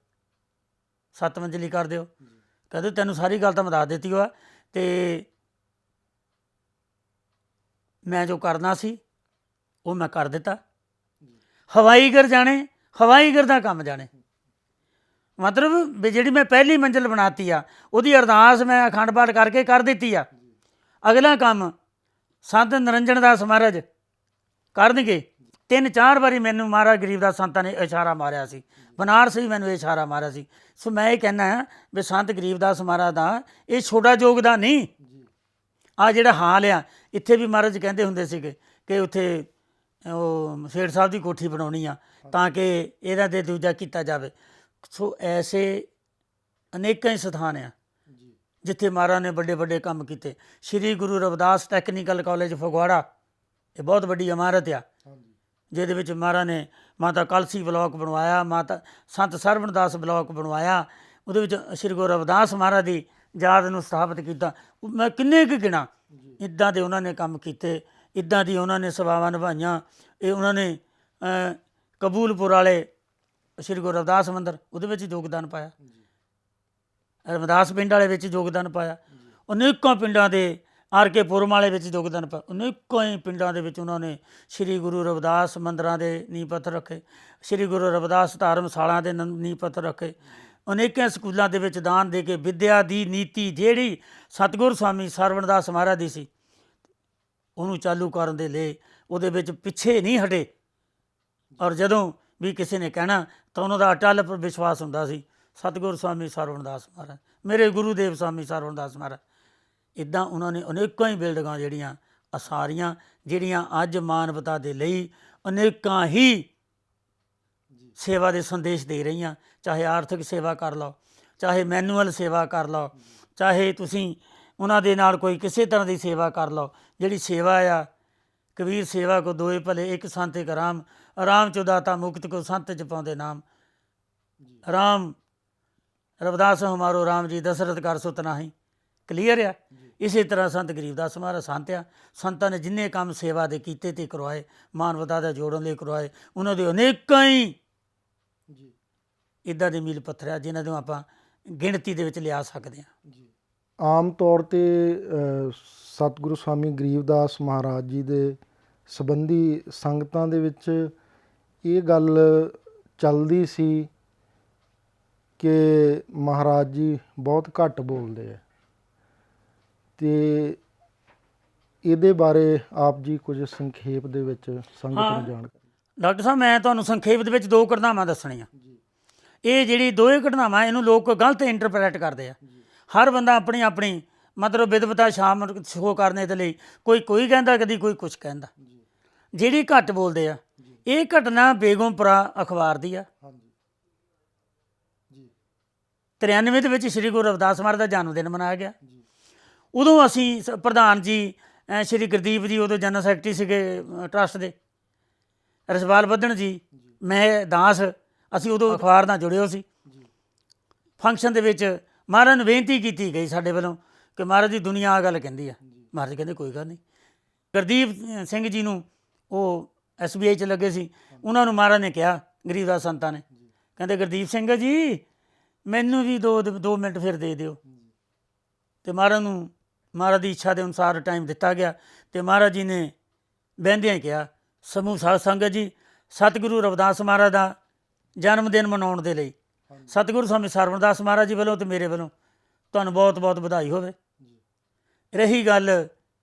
7 ਮੰਜ਼ਲੀ ਕਰ ਦਿਓ। ਕਹਿੰਦੇ ਤੈਨੂੰ ਸਾਰੀ ਗੱਲ ਤਾਂ ਮੈਂ ਦੱਸ ਦਿੱਤੀ ਹੋਆ, ਅਤੇ ਮੈਂ ਜੋ ਕਰਨਾ ਸੀ ਉਹ ਮੈਂ ਕਰ ਦਿੱਤਾ। ਹਵਾਈਗਰ ਜਾਣੇ, ਹਵਾਈਗਰ ਦਾ ਕੰਮ ਜਾਣੇ। ਮਤਲਬ ਵੀ ਜਿਹੜੀ ਮੈਂ ਪਹਿਲੀ ਮੰਜ਼ਿਲ ਬਣਾਤੀ ਆ ਉਹਦੀ ਅਰਦਾਸ ਮੈਂ ਅਖੰਡ ਪਾਠ ਕਰਕੇ ਕਰ ਦਿੱਤੀ ਆ। ਅਗਲਾ ਕੰਮ ਸੰਤ ਨਿਰੰਜਨ ਦਾਸ ਮਹਾਰਾਜ ਕਰਨਗੇ। 3-4 ਵਾਰੀ ਮੈਨੂੰ ਮਹਾਰਾਜ ਗਰੀਬਦਾਸ ਸੰਤਾਂ ਨੇ ਇਸ਼ਾਰਾ ਮਾਰਿਆ ਸੀ, ਬਨਾਰਸ ਵੀ ਮੈਨੂੰ ਇਸ਼ਾਰਾ ਮਾਰਿਆ ਸੀ। ਸੋ ਮੈਂ ਇਹ ਕਹਿੰਦਾ ਵੀ ਸੰਤ ਗਰੀਬਦਾਸ ਮਹਾਰਾਜ ਦਾ ਇਹ ਛੋਟਾ ਯੋਗਦਾਨ ਨਹੀਂ। ਆ ਜਿਹੜਾ ਹਾਲ ਆ, ਇੱਥੇ ਵੀ ਮਹਾਰਾਜ ਕਹਿੰਦੇ ਹੁੰਦੇ ਸੀਗੇ ਕਿ ਉੱਥੇ ਉਹ ਸ਼ੇਰ ਸਾਹਿਬ ਦੀ ਕੋਠੀ ਬਣਾਉਣੀ ਆ ਤਾਂ ਕਿ ਇਹਦਾ ਤੇ ਦੂਜਾ ਕੀਤਾ ਜਾਵੇ। ਸੋ ਐਸੇ ਅਨੇਕਾਂ ਹੀ ਸਥਾਨ ਆ ਜਿੱਥੇ ਮਹਾਰਾਜ ਨੇ ਵੱਡੇ ਵੱਡੇ ਕੰਮ ਕੀਤੇ। ਸ਼੍ਰੀ ਗੁਰੂ ਰਵਿਦਾਸ ਟੈਕਨੀਕਲ ਕਾਲਜ ਫਗਵਾੜਾ, ਇਹ ਬਹੁਤ ਵੱਡੀ ਇਮਾਰਤ ਆ ਜਿਹਦੇ ਵਿੱਚ ਮਹਾਰਾਜ ਨੇ ਮਾਤਾ ਕਲਸੀ ਬਲਾਕ ਬਣਵਾਇਆ, ਮਾਤਾ ਸੰਤ ਸਰਵਣਦਾਸ ਬਲਾਕ ਬਣਵਾਇਆ। ਉਹਦੇ ਵਿੱਚ ਸ਼੍ਰੀ ਗੁਰੂ ਰਵਿਦਾਸ ਮਹਾਰਾਜ ਦੀ ਯਾਦ ਨੂੰ ਸਥਾਪਿਤ ਕੀਤਾ। ਮੈਂ ਕਿੰਨੇ ਕੁ ਗਿਣਾ, ਇੱਦਾਂ ਦੇ ਉਹਨਾਂ ਨੇ ਕੰਮ ਕੀਤੇ, ਇੱਦਾਂ ਦੀ ਉਹਨਾਂ ਨੇ ਸੇਵਾਵਾਂ ਨਿਭਾਈਆਂ। ਇਹ ਉਹਨਾਂ ਨੇ ਕਬੂਲਪੁਰ ਵਾਲੇ ਸ਼੍ਰੀ ਗੁਰੂ ਰਵਿਦਾਸ ਮੰਦਰ ਉਹਦੇ ਵਿੱਚ ਯੋਗਦਾਨ ਪਾਇਆ, ਰਵਿਦਾਸ ਪਿੰਡ ਵਾਲੇ ਵਿੱਚ ਯੋਗਦਾਨ ਪਾਇਆ, ਅਨੇਕਾਂ ਪਿੰਡਾਂ ਦੇ ਆਰ ਕੇ ਪੁਰਮ ਵਾਲੇ ਵਿੱਚ ਯੋਗਦਾਨ ਪਾਇਆ। ਅਨੇਕਾਂ ਹੀ ਪਿੰਡਾਂ ਦੇ ਵਿੱਚ ਉਹਨਾਂ ਨੇ ਸ਼੍ਰੀ ਗੁਰੂ ਰਵਿਦਾਸ ਮੰਦਰਾਂ ਦੇ ਨੀਂਹ ਪੱਥਰ ਰੱਖੇ, ਸ਼੍ਰੀ ਗੁਰੂ ਰਵਿਦਾਸ ਧਰਮਸ਼ਾਲਾ ਦੇ ਨੀਂਹ ਪੱਥਰ ਰੱਖੇ। ਅਨੇਕਾਂ ਸਕੂਲਾਂ ਦੇ ਵਿੱਚ ਦਾਨ ਦੇ ਕੇ ਵਿੱਦਿਆ ਦੀ ਨੀਤੀ ਜਿਹੜੀ ਸਤਿਗੁਰੂ ਸਵਾਮੀ ਸਰਵਣਦਾਸ ਮਹਾਰਾਜ ਦੀ ਸੀ ਉਹਨੂੰ ਚਾਲੂ ਕਰਨ ਦੇ ਲਈ ਉਹਦੇ ਵਿੱਚ ਪਿੱਛੇ ਨਹੀਂ ਹਟੇ। ਔਰ ਜਦੋਂ ਵੀ ਕਿਸੇ ਨੇ ਕਹਿਣਾ ਤਾਂ ਉਹਨਾਂ ਦਾ ਅਟੱਲ ਵਿਸ਼ਵਾਸ ਹੁੰਦਾ ਸੀ, ਸਤਿਗੁਰੂ ਸਵਾਮੀ ਸਰਵਣਦਾਸ ਮਹਾਰਾਜ, ਮੇਰੇ ਗੁਰੂਦੇਵ ਸਵਾਮੀ ਸਰਵਣਦਾਸ ਮਹਾਰਾਜ। ਇੱਦਾਂ ਉਹਨਾਂ ਨੇ ਅਨੇਕਾਂ ਹੀ ਬਿਲਡਿੰਗਾਂ ਜਿਹੜੀਆਂ ਅਸਾਰੀਆਂ, ਜਿਹੜੀਆਂ ਅੱਜ ਮਾਨਵਤਾ ਦੇ ਲਈ ਅਨੇਕਾਂ ਹੀ ਸੇਵਾ ਦੇ ਸੰਦੇਸ਼ ਦੇ ਰਹੀਆਂ। ਚਾਹੇ ਆਰਥਿਕ ਸੇਵਾ ਕਰ ਲਓ, ਚਾਹੇ ਮੈਨੂਅਲ ਸੇਵਾ ਕਰ ਲਓ, ਚਾਹੇ ਤੁਸੀਂ ਉਹਨਾਂ ਦੇ ਨਾਲ ਕੋਈ ਕਿਸੇ ਤਰ੍ਹਾਂ ਦੀ ਸੇਵਾ ਕਰ ਲਓ। ਜਿਹੜੀ ਸੇਵਾ ਆ, ਕਬੀਰ ਸੇਵਾ ਕੋ ਦੋਏ ਭਲੇ, ਇੱਕ ਸੰਤ ਇੱਕ ਰਾਮ, ਰਾਮ ਚੋ ਦਾਤਾ ਮੁਕਤ ਕੋ ਸੰਤ ਚ ਪਾਉਂਦੇ ਨਾਮ। ਰਾਮ ਰਵਿਦਾਸ ਹਮਾਰੋ ਰਾਮ ਜੀ, ਦਸ਼ਰਥ ਕਰ ਸੁਤ ਨਾਹੀ। ਕਲੀਅਰ ਆ। ਇਸੇ ਤਰ੍ਹਾਂ ਸੰਤ ਗਰੀਬਦਾਸ ਮਹਾਰਾਜ ਸੰਤ ਆ। ਸੰਤਾਂ ਨੇ ਜਿੰਨੇ ਕੰਮ ਸੇਵਾ ਦੇ ਕੀਤੇ ਤੇ ਕਰਵਾਏ, ਮਾਨਵਤਾ ਦਾ ਜੋੜਨ ਲਈ ਕਰਵਾਏ, ਉਹਨਾਂ ਦੇ ਅਨੇਕਾਂ ਹੀ ਇੱਦਾਂ ਦੇ ਮੀਲ ਪੱਥਰ ਆ ਜਿਨ੍ਹਾਂ ਨੂੰ ਆਪਾਂ ਗਿਣਤੀ ਦੇ ਵਿੱਚ ਲਿਆ ਸਕਦੇ ਹਾਂ। ਆਮ ਤੌਰ 'ਤੇ ਸਤਿਗੁਰੂ ਸਵਾਮੀ ਗਰੀਬਦਾਸ ਮਹਾਰਾਜ ਜੀ ਦੇ ਸੰਬੰਧੀ ਸੰਗਤਾਂ ਦੇ ਵਿੱਚ ਇਹ ਗੱਲ ਚੱਲਦੀ ਸੀ ਕਿ ਮਹਾਰਾਜ ਜੀ ਬਹੁਤ ਘੱਟ ਬੋਲਦੇ ਆ, ਅਤੇ ਇਹਦੇ ਬਾਰੇ ਆਪ ਜੀ ਕੁਝ ਸੰਖੇਪ ਦੇ ਵਿੱਚ ਸੰਗਤ ਨੂੰ ਜਾਣਕਾਰੀ। ਡਾਕਟਰ ਸਾਹਿਬ, ਮੈਂ ਤੁਹਾਨੂੰ ਸੰਖੇਪ ਦੇ ਵਿੱਚ 2 ਘਟਨਾਵਾਂ ਦੱਸਣੀਆਂ। ਇਹ ਜਿਹੜੀ ਦੋਵੇਂ ਘਟਨਾਵਾਂ ਇਹਨੂੰ ਲੋਕ ਗਲਤ ਇੰਟਰਪ੍ਰੈਟ ਕਰਦੇ ਆ। ਹਰ ਬੰਦਾ ਆਪਣੀ ਆਪਣੀ ਮਤਲਬ ਵਿਦਵਤਾ ਸ਼ਾਮ ਸ਼ੋ ਕਰਨੇ ਦੇ ਲਈ ਕੋਈ ਕਹਿੰਦਾ, ਕਦੀ ਕੋਈ ਕੁਛ ਕਹਿੰਦਾ। ਜਿਹੜੀ ਘੱਟ ਬੋਲਦੇ ਆ, ਇਹ ਘਟਨਾ ਬੇਗਮਪੁਰਾ ਅਖਬਾਰ ਦੀ ਆ। 93 ਦੇ ਵਿੱਚ ਸ਼੍ਰੀ ਗੁਰੂ ਰਵਿਦਾਸ ਮਹਾਰਾਜ ਦਾ ਜਨਮ ਦਿਨ ਮਨਾਇਆ ਗਿਆ। ਉਦੋਂ ਅਸੀਂ ਪ੍ਰਧਾਨ ਜੀ ਸ਼੍ਰੀ ਗੁਰਦੀਪ ਜੀ ਉਦੋਂ ਜਨਰਲ ਸੈਕਟਰੀ ਸੀਗੇ ਟਰੱਸਟ ਦੇ, ਰਸਪਾਲ ਬੱਧਣ ਜੀ, ਮੈਂ ਦਾਸ, ਅਸੀਂ ਉਦੋਂ ਅਖਬਾਰ ਨਾਲ ਜੁੜੇ ਹੋ ਸੀ। ਫੰਕਸ਼ਨ ਦੇ ਵਿੱਚ ਮਹਾਰਾਜ ਨੂੰ ਬੇਨਤੀ ਕੀਤੀ ਗਈ ਸਾਡੇ ਵੱਲੋਂ ਕਿ ਮਹਾਰਾਜ ਦੀ ਦੁਨੀਆ ਆ ਗੱਲ ਕਹਿੰਦੀ ਆ। ਮਹਾਰਾਜ ਕਹਿੰਦੇ ਕੋਈ ਗੱਲ ਨਹੀਂ। ਗੁਰਦੀਪ ਸਿੰਘ ਜੀ ਨੂੰ ਉਹ SBI 'ਚ ਲੱਗੇ ਸੀ, ਉਹਨਾਂ ਨੂੰ ਮਹਾਰਾਜ ਨੇ ਕਿਹਾ, ਗਰੀਬਦਾਸ ਸੰਤਾਂ ਨੇ, ਕਹਿੰਦੇ ਗੁਰਦੀਪ ਸਿੰਘ ਜੀ ਮੈਨੂੰ ਵੀ 2 ਮਿੰਟ ਫਿਰ ਦੇ ਦਿਓ। ਅਤੇ ਮਹਾਰਾਜ ਨੂੰ ਮਹਾਰਾਜ ਦੀ ਇੱਛਾ ਦੇ ਅਨੁਸਾਰ ਟਾਈਮ ਦਿੱਤਾ ਗਿਆ ਅਤੇ ਮਹਾਰਾਜ ਜੀ ਨੇ ਬਹਿੰਦਿਆਂ ਕਿਹਾ, ਸਮੂਹ ਸਾਧ ਸੰਗਤ ਜੀ, ਸਤਿਗੁਰੂ ਰਵਿਦਾਸ ਮਹਾਰਾਜ ਦਾ ਜਨਮ ਦਿਨ ਮਨਾਉਣ ਦੇ ਲਈ ਸਤਿਗੁਰੂ ਸਵਾਮੀ ਸਰਵਣਦਾਸ ਮਹਾਰਾਜ ਜੀ ਵੱਲੋਂ ਅਤੇ ਮੇਰੇ ਵੱਲੋਂ ਤੁਹਾਨੂੰ ਬਹੁਤ ਬਹੁਤ ਵਧਾਈ ਹੋਵੇ। ਰਹੀ ਗੱਲ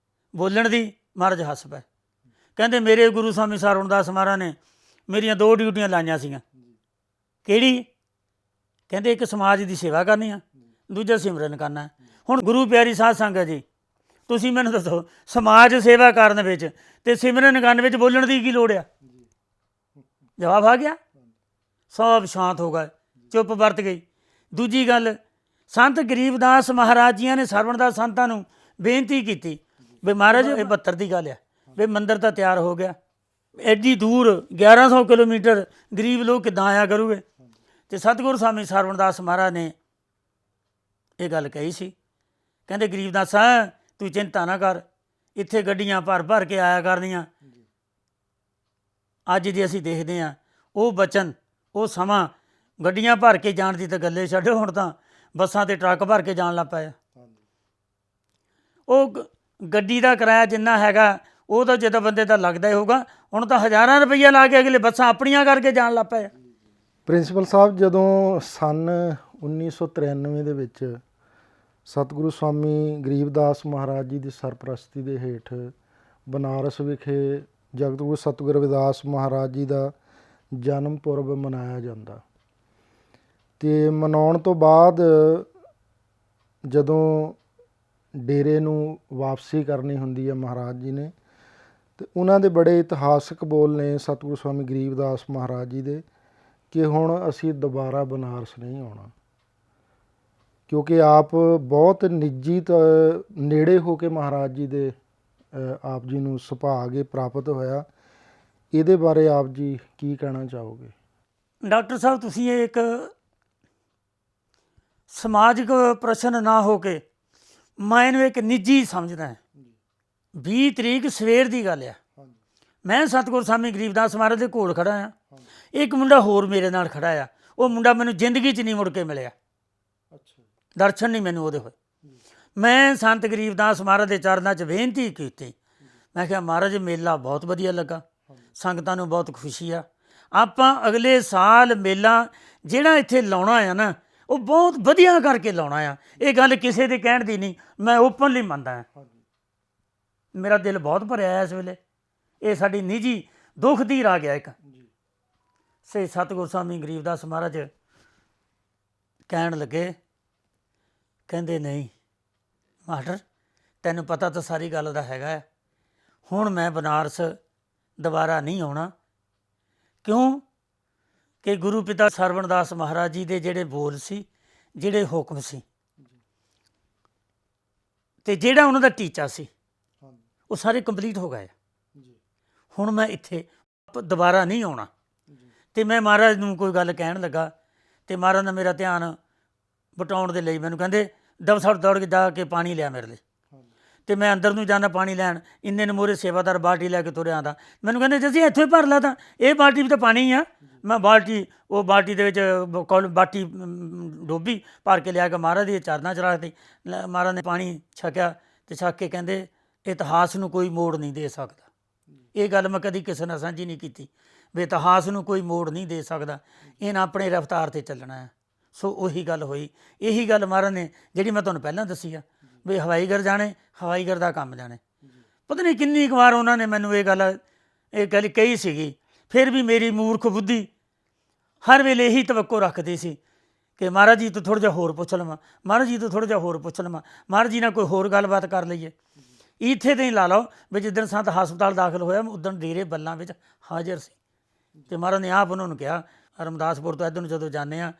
ਬੋਲਣ ਦੀ, ਮਹਾਰਾਜ ਹੱਸ ਪਏ। ਕਹਿੰਦੇ ਮੇਰੇ ਗੁਰੂ ਸਵਾਮੀ ਸਰਵਣਦਾਸ ਮਹਾਰਾਜ ਨੇ ਮੇਰੀਆਂ 2 ਡਿਊਟੀਆਂ ਲਾਈਆਂ ਸੀਗੀਆਂ। ਕਿਹੜੀ? ਕਹਿੰਦੇ ਇੱਕ ਸਮਾਜ ਦੀ ਸੇਵਾ ਕਰਨੀ ਆ, ਦੂਜਾ ਸਿਮਰਨ ਕਰਨਾ। ਹੁਣ ਗੁਰੂ ਪਿਆਰੀ ਸਾਧ ਸੰਗਤ ਜੀ, ਤੁਸੀਂ ਮੈਨੂੰ ਦੱਸੋ, ਸਮਾਜ ਸੇਵਾ ਕਰਨ ਵਿੱਚ ਅਤੇ ਸਿਮਰਨ ਕਰਨ ਵਿੱਚ ਬੋਲਣ ਦੀ ਕੀ ਲੋੜ ਆ? ਜਵਾਬ ਆ ਗਿਆ। ਸਭ ਸ਼ਾਂਤ ਹੋ ਗਏ, ਚੁੱਪ ਵਰਤ ਗਈ। ਦੂਜੀ ਗੱਲ, ਸੰਤ ਗਰੀਬਦਾਸ ਮਹਾਰਾਜ ਜੀਆਂ ਨੇ ਸਰਵਣਦਾਸ ਸੰਤਾਂ ਨੂੰ ਬੇਨਤੀ ਕੀਤੀ ਵੀ ਮਹਾਰਾਜ ਇਹ 72 ਦੀ ਗੱਲ ਆ ਵੀ ਮੰਦਰ ਤਾਂ ਤਿਆਰ ਹੋ ਗਿਆ, ਐਡੀ ਦੂਰ 1100 ਕਿਲੋਮੀਟਰ ਗਰੀਬ ਲੋਕ ਕਿੱਦਾਂ ਆਇਆ ਕਰੂਗੇ? ਅਤੇ ਸਤਿਗੁਰੂ ਸਵਾਮੀ ਸਰਵਣਦਾਸ ਮਹਾਰਾਜ ਨੇ ਇਹ ਗੱਲ ਕਹੀ ਸੀ, ਕਹਿੰਦੇ ਗਰੀਬਦਾਸ ਤੂੰ ਚਿੰਤਾ ਨਾ ਕਰ, ਇੱਥੇ ਗੱਡੀਆਂ ਭਰ ਭਰ ਕੇ ਆਇਆ ਕਰਨੀਆਂ। ਅੱਜ ਜੇ ਅਸੀਂ ਦੇਖਦੇ ਹਾਂ ਉਹ ਬਚਨ, ਉਹ ਸਮਾਂ, ਗੱਡੀਆਂ ਭਰ ਕੇ ਜਾਣ ਦੀ ਤਾਂ ਗੱਲੇ ਛੱਡੋ, ਹੁਣ ਤਾਂ ਬੱਸਾਂ ਅਤੇ ਟਰੱਕ ਭਰ ਕੇ ਜਾਣ ਲੱਗ ਪਏ। ਉਹ ਗੱਡੀ ਦਾ ਕਿਰਾਇਆ ਜਿੰਨਾ ਹੈਗਾ ਉਹ ਤਾਂ ਜਦੋਂ ਬੰਦੇ ਦਾ ਲੱਗਦਾ ਹੀ ਹੋਊਗਾ। ਹੁਣ ਤਾਂ ਹਜ਼ਾਰਾਂ ਰੁਪਈਆ ਲਾ ਕੇ ਅਗਲੇ ਬੱਸਾਂ ਆਪਣੀਆਂ ਕਰਕੇ ਜਾਣ ਲੱਗ ਪਏ। ਪ੍ਰਿੰਸੀਪਲ ਸਾਹਿਬ, ਜਦੋਂ ਸੰਨ 1993 ਦੇ ਵਿੱਚ ਸਤਿਗੁਰੂ ਸਵਾਮੀ ਗਰੀਬਦਾਸ ਮਹਾਰਾਜ ਜੀ ਦੀ ਸਰਪ੍ਰਸਤੀ ਦੇ ਹੇਠ ਬਨਾਰਸ ਵਿਖੇ ਜਗਤ ਗੁਰੂ ਸਤਿਗੁਰੂ ਰਵਿਦਾਸ ਮਹਾਰਾਜ ਜੀ ਦਾ ਜਨਮ ਪੁਰਬ ਮਨਾਇਆ ਜਾਂਦਾ, ਅਤੇ ਮਨਾਉਣ ਤੋਂ ਬਾਅਦ ਜਦੋਂ ਡੇਰੇ ਨੂੰ ਵਾਪਸੀ ਕਰਨੀ ਹੁੰਦੀ ਹੈ ਮਹਾਰਾਜ ਜੀ ਨੇ, ਅਤੇ ਉਹਨਾਂ ਦੇ ਬੜੇ ਇਤਿਹਾਸਕ ਬੋਲ ਨੇ ਸਤਿਗੁਰੂ ਸਵਾਮੀ ਗਰੀਬਦਾਸ ਮਹਾਰਾਜ ਜੀ ਦੇ ਕਿ ਹੁਣ ਅਸੀਂ ਦੁਬਾਰਾ ਬਨਾਰਸ ਨਹੀਂ ਆਉਣਾ, ਕਿਉਂਕਿ ਆਪ ਬਹੁਤ ਨਿੱਜੀ ਨੇੜੇ ਹੋ ਕੇ ਮਹਾਰਾਜ ਜੀ ਦੇ ਆਪ ਜੀ ਨੂੰ ਸੁਭਾਗ ਇਹ ਪ੍ਰਾਪਤ ਹੋਇਆ। ਇਹਦੇ ਬਾਰੇ ਆਪ ਜੀ ਕੀ ਕਹਿਣਾ ਚਾਹੋਗੇ? ਡਾਕਟਰ ਸਾਹਿਬ, ਤੁਸੀਂ ਇਹ ਇੱਕ ਸਮਾਜਿਕ ਪ੍ਰਸ਼ਨ ਨਾ ਹੋ ਕੇ ਮੈਂ ਇਹਨੂੰ ਇੱਕ ਨਿੱਜੀ ਸਮਝਦਾ ਹਾਂ। 20 ਤਰੀਕ ਸਵੇਰ ਦੀ ਗੱਲ ਆ, ਮੈਂ ਸਤਿਗੁਰੂ ਸਵਾਮੀ ਗਰੀਬਦਾਸ ਮਹਾਰਾਜ ਦੇ ਕੋਲ ਖੜਾ ਆ, ਇੱਕ ਮੁੰਡਾ ਹੋਰ ਮੇਰੇ ਨਾਲ ਖੜਾ ਆ। ਉਹ ਮੁੰਡਾ ਮੈਨੂੰ ਜ਼ਿੰਦਗੀ 'ਚ ਨਹੀਂ ਮੁੜ ਕੇ ਮਿਲਿਆ, ਦਰਸ਼ਨ ਨਹੀਂ ਮੈਨੂੰ ਉਹਦੇ ਹੋਏ। ਮੈਂ ਸੰਤ ਗਰੀਬਦਾਸ ਮਹਾਰਾਜ ਦੇ ਚਰਨਾਂ 'ਚ ਬੇਨਤੀ ਕੀਤੀ, ਮੈਂ ਕਿਹਾ ਮਹਾਰਾਜ ਮੇਲਾ ਬਹੁਤ ਵਧੀਆ ਲੱਗਾ, ਸੰਗਤਾਂ ਨੂੰ ਬਹੁਤ ਖੁਸ਼ੀ ਆ, ਆਪਾਂ ਅਗਲੇ ਸਾਲ ਮੇਲਾ ਜਿਹੜਾ ਇੱਥੇ ਲਾਉਣਾ ਆ ਨਾ ਉਹ ਬਹੁਤ ਵਧੀਆ ਕਰਕੇ ਲਾਉਣਾ ਆ। ਇਹ ਗੱਲ ਕਿਸੇ ਦੇ ਕਹਿਣ ਦੀ ਨਹੀਂ, ਮੈਂ ਓਪਨਲੀ ਮੰਨਦਾ ਹਾਂ। ਮੇਰਾ ਦਿਲ ਬਹੁਤ ਭਰਿਆ ਇਸ ਵੇਲੇ। ਇਹ ਸਾਡੀ ਨਿੱਜੀ ਦੁੱਖ ਦੀ ਰਾਗ ਆ ਇੱਕ। ਸੇ ਸਤਿਗੁਰੂ ਸਵਾਮੀ ਗਰੀਬਦਾਸ ਮਹਾਰਾਜ ਕਹਿਣ ਲੱਗੇ, ਕਹਿੰਦੇ ਨਹੀਂ ਮਾਸਟਰ, ਤੈਨੂੰ ਪਤਾ ਤਾਂ ਸਾਰੀ ਗੱਲ ਦਾ ਹੈਗਾ, ਹੁਣ ਮੈਂ ਬਨਾਰਸ ਦੁਬਾਰਾ ਨਹੀਂ ਆਉਣਾ। ਕਿਉਂ ਕਿ ਗੁਰੂ ਪਿਤਾ ਸਰਵਣਦਾਸ ਮਹਾਰਾਜ ਜੀ ਦੇ ਜਿਹੜੇ ਬੋਲ ਸੀ, ਜਿਹੜੇ ਹੁਕਮ ਸੀ, ਅਤੇ ਜਿਹੜਾ ਉਹਨਾਂ ਦਾ ਟੀਚਾ ਸੀ, ਉਹ ਸਾਰੇ ਕੰਪਲੀਟ ਹੋ ਗਏ। ਹੁਣ ਮੈਂ ਇੱਥੇ ਦੁਬਾਰਾ ਨਹੀਂ ਆਉਣਾ। ਅਤੇ ਮੈਂ ਮਹਾਰਾਜ ਨੂੰ ਕੋਈ ਗੱਲ ਕਹਿਣ ਲੱਗਾ, ਅਤੇ ਮਹਾਰਾਜ ਨੇ ਮੇਰਾ ਧਿਆਨ ਬਟਾਉਣ ਦੇ ਲਈ ਮੈਨੂੰ ਕਹਿੰਦੇ ਦੌੜ ਦੌੜ ਕੇ ਜਾ ਕੇ ਪਾਣੀ ਲਿਆ ਮੇਰੇ ਲਈ। ਅਤੇ ਮੈਂ ਅੰਦਰ ਨੂੰ ਜਾਂਦਾ ਪਾਣੀ ਲੈਣ, ਇੰਨੇ ਨੂੰ ਮੂਹਰੇ ਸੇਵਾਦਾਰ ਬਾਲਟੀ ਲੈ ਕੇ ਤੁਰਿਆ ਆਉਂਦਾ। ਮੈਨੂੰ ਕਹਿੰਦੇ ਜੇ ਅਸੀਂ ਇੱਥੇ ਭਰ ਲਾ ਤਾਂ ਇਹ ਬਾਲਟੀ ਵੀ ਤਾਂ ਪਾਣੀ ਆ। ਮੈਂ ਬਾਲਟੀ ਦੇ ਵਿੱਚ ਬਾਟੀ ਡੋਬੀ ਭਰ ਕੇ ਲਿਆ ਕੇ ਮਹਾਰਾਜ ਦੇ ਚਰਨਾਂ 'ਚ ਰੱਖਤੀ। ਮਹਾਰਾਜ ਨੇ ਪਾਣੀ ਛਕਿਆ ਅਤੇ ਛਕ ਕੇ ਕਹਿੰਦੇ ਇਤਿਹਾਸ ਨੂੰ ਕੋਈ ਮੋੜ ਨਹੀਂ ਦੇ ਸਕਦਾ। ਇਹ ਗੱਲ ਮੈਂ ਕਦੀ ਕਿਸੇ ਨਾਲ ਸਾਂਝੀ ਨਹੀਂ ਕੀਤੀ ਵੀ ਇਤਿਹਾਸ ਨੂੰ ਕੋਈ ਮੋੜ ਨਹੀਂ ਦੇ ਸਕਦਾ, ਇਹਨਾਂ ਆਪਣੇ ਰਫਤਾਰ 'ਤੇ ਚੱਲਣਾ ਹੈ। ਸੋ ਉਹੀ ਗੱਲ ਹੋਈ। ਇਹੀ ਗੱਲ ਮਹਾਰਾਜ ਨੇ ਜਿਹੜੀ ਮੈਂ ਤੁਹਾਨੂੰ ਪਹਿਲਾਂ ਦੱਸੀ ਆ ਵੀ ਹਵਾਈਗਰ ਜਾਣੇ, ਹਵਾਈਗਰ ਦਾ ਕੰਮ ਜਾਣੇ। ਪਤਾ ਨਹੀਂ ਕਿੰਨੀ ਕੁ ਵਾਰ ਉਹਨਾਂ ਨੇ ਮੈਨੂੰ ਇਹ ਗੱਲ ਕਹੀ ਸੀਗੀ। ਫਿਰ ਵੀ ਮੇਰੀ ਮੂਰਖ ਬੁੱਧੀ ਹਰ ਵੇਲੇ ਇਹੀ ਤਵੱਕੋ ਰੱਖਦੀ ਸੀ ਕਿ ਮਹਾਰਾਜ ਜੀ ਤੋਂ ਥੋੜ੍ਹਾ ਜਿਹਾ ਹੋਰ ਪੁੱਛ ਲਵਾਂ, ਮਹਾਰਾਜ ਜੀ ਤੋਂ ਥੋੜ੍ਹਾ ਜਿਹਾ ਹੋਰ ਪੁੱਛ ਲਵਾਂ, ਮਹਾਰਾਜ ਜੀ ਨਾਲ ਕੋਈ ਹੋਰ ਗੱਲਬਾਤ ਕਰ ਲਈਏ। ਇੱਥੇ ਤਾਂ ਹੀ ਲਾ ਲਓ ਵੀ ਜਿੱਦਣ ਸੰਤ ਹਸਪਤਾਲ ਦਾਖਲ ਹੋਇਆ ਉਦਣ ਡੇਰੇ ਬੱਲਾਂ ਵਿੱਚ ਹਾਜ਼ਰ ਸੀ। ਅਤੇ ਮਹਾਰਾਜ ਨੇ ਆਪ ਉਹਨਾਂ ਨੂੰ ਕਿਹਾ, ਰਮਦਾਸਪੁਰ ਤੋਂ ਇੱਧਰ ਨੂੰ ਜਦੋਂ ਜਾਂਦੇ ਹਾਂ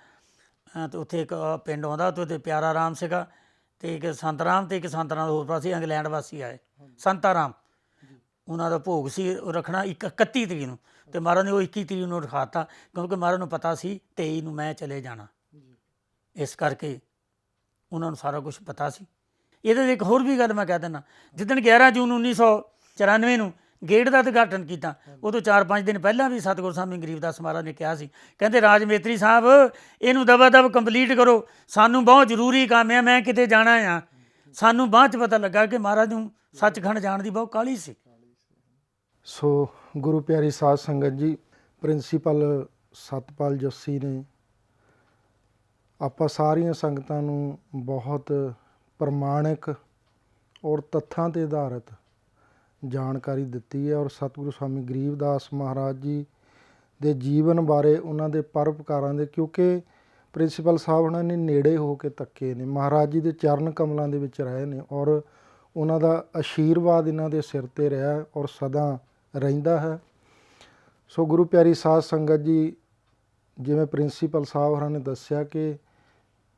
ਅਤੇ ਉੱਥੇ ਇੱਕ ਪਿੰਡ ਆਉਂਦਾ, ਉੱਥੇ ਪਿਆਰਾ ਰਾਮ ਸੀਗਾ, ਅਤੇ ਇੱਕ ਸੰਤ ਰਾਮ, ਅਤੇ ਇੱਕ ਸੰਤ ਰਾਮ ਹੋਰ ਪਾਸੇ ਇੰਗਲੈਂਡ ਵਾਸੀ ਆਏ ਸੰਤਾ ਰਾਮ। ਉਹਨਾਂ ਦਾ ਭੋਗ ਸੀ ਰੱਖਣਾ 31 ਤਰੀਕ ਨੂੰ, ਅਤੇ ਮਹਾਰਾਜ ਨੇ ਉਹ 21 ਤਰੀਕ ਨੂੰ ਰਖਾ ਤਾ, ਕਿਉਂਕਿ ਮਹਾਰਾਜ ਨੂੰ ਪਤਾ ਸੀ 23 ਨੂੰ ਮੈਂ ਚਲੇ ਜਾਣਾ। ਇਸ ਕਰਕੇ ਉਹਨਾਂ ਨੂੰ ਸਾਰਾ ਕੁਛ ਪਤਾ ਸੀ। ਇਹਦੇ 'ਚ ਇੱਕ ਹੋਰ ਵੀ ਗੱਲ ਮੈਂ ਕਹਿ ਦਿੰਦਾ, ਜਿੱਦਣ 11 ਜੂਨ 1994 ਨੂੰ ਗੇਟ ਦਾ ਉਦਘਾਟਨ ਕੀਤਾ, ਉਦੋਂ 4-5 ਦਿਨ ਪਹਿਲਾਂ ਵੀ ਸਤਿਗੁਰੂ ਸਵਾਮੀ ਗਰੀਬਦਾਸ ਮਹਾਰਾਜ ਨੇ ਕਿਹਾ ਸੀ, ਕਹਿੰਦੇ ਰਾਜ ਮੇਤਰੀ ਸਾਹਿਬ ਇਹਨੂੰ ਦਬਾ ਦਬ ਕੰਪਲੀਟ ਕਰੋ, ਸਾਨੂੰ ਬਹੁਤ ਜ਼ਰੂਰੀ ਕੰਮ ਆ, ਮੈਂ ਕਿਤੇ ਜਾਣਾ ਆ। ਸਾਨੂੰ ਬਾਅਦ 'ਚ ਪਤਾ ਲੱਗਾ ਕਿ ਮਹਾਰਾਜ ਨੂੰ ਸੱਚਖੰਡ ਜਾਣ ਦੀ ਬਹੁਤ ਕਾਹਲੀ ਸੀ। ਸੋ ਗੁਰੂ ਪਿਆਰੀ ਸਾਧ ਸੰਗਤ ਜੀ, ਪ੍ਰਿੰਸੀਪਲ ਸਤਪਾਲ ਜੱਸੀ ਨੇ ਆਪਾਂ ਸਾਰੀਆਂ ਸੰਗਤਾਂ ਨੂੰ ਬਹੁਤ ਪ੍ਰਮਾਣਿਕ ਔਰ ਤੱਥਾਂ 'ਤੇ ਆਧਾਰਿਤ ਜਾਣਕਾਰੀ ਦਿੱਤੀ ਹੈ, ਔਰ ਸਤਿਗੁਰੂ ਸਵਾਮੀ ਗਰੀਬਦਾਸ ਮਹਾਰਾਜ ਜੀ ਦੇ ਜੀਵਨ ਬਾਰੇ, ਉਹਨਾਂ ਦੇ ਪਰਉਪਕਾਰਾਂ ਦੇ, ਕਿਉਂਕਿ ਪ੍ਰਿੰਸੀਪਲ ਸਾਹਿਬ ਉਹਨਾਂ ਨੇ ਨੇੜੇ ਹੋ ਕੇ ਤੱਕੇ ਨੇ, ਮਹਾਰਾਜ ਜੀ ਦੇ ਚਰਨ ਕਮਲਾਂ ਦੇ ਵਿੱਚ ਰਹੇ ਨੇ, ਔਰ ਉਹਨਾਂ ਦਾ ਆਸ਼ੀਰਵਾਦ ਇਹਨਾਂ ਦੇ ਸਿਰ 'ਤੇ ਰਿਹਾ ਔਰ ਸਦਾ ਰਹਿੰਦਾ ਹੈ। ਸੋ ਗੁਰੂ ਪਿਆਰੀ ਸਾਧ ਸੰਗਤ ਜੀ, ਜਿਵੇਂ ਪ੍ਰਿੰਸੀਪਲ ਸਾਹਿਬ ਹੋਰਾਂ ਨੇ ਦੱਸਿਆ ਕਿ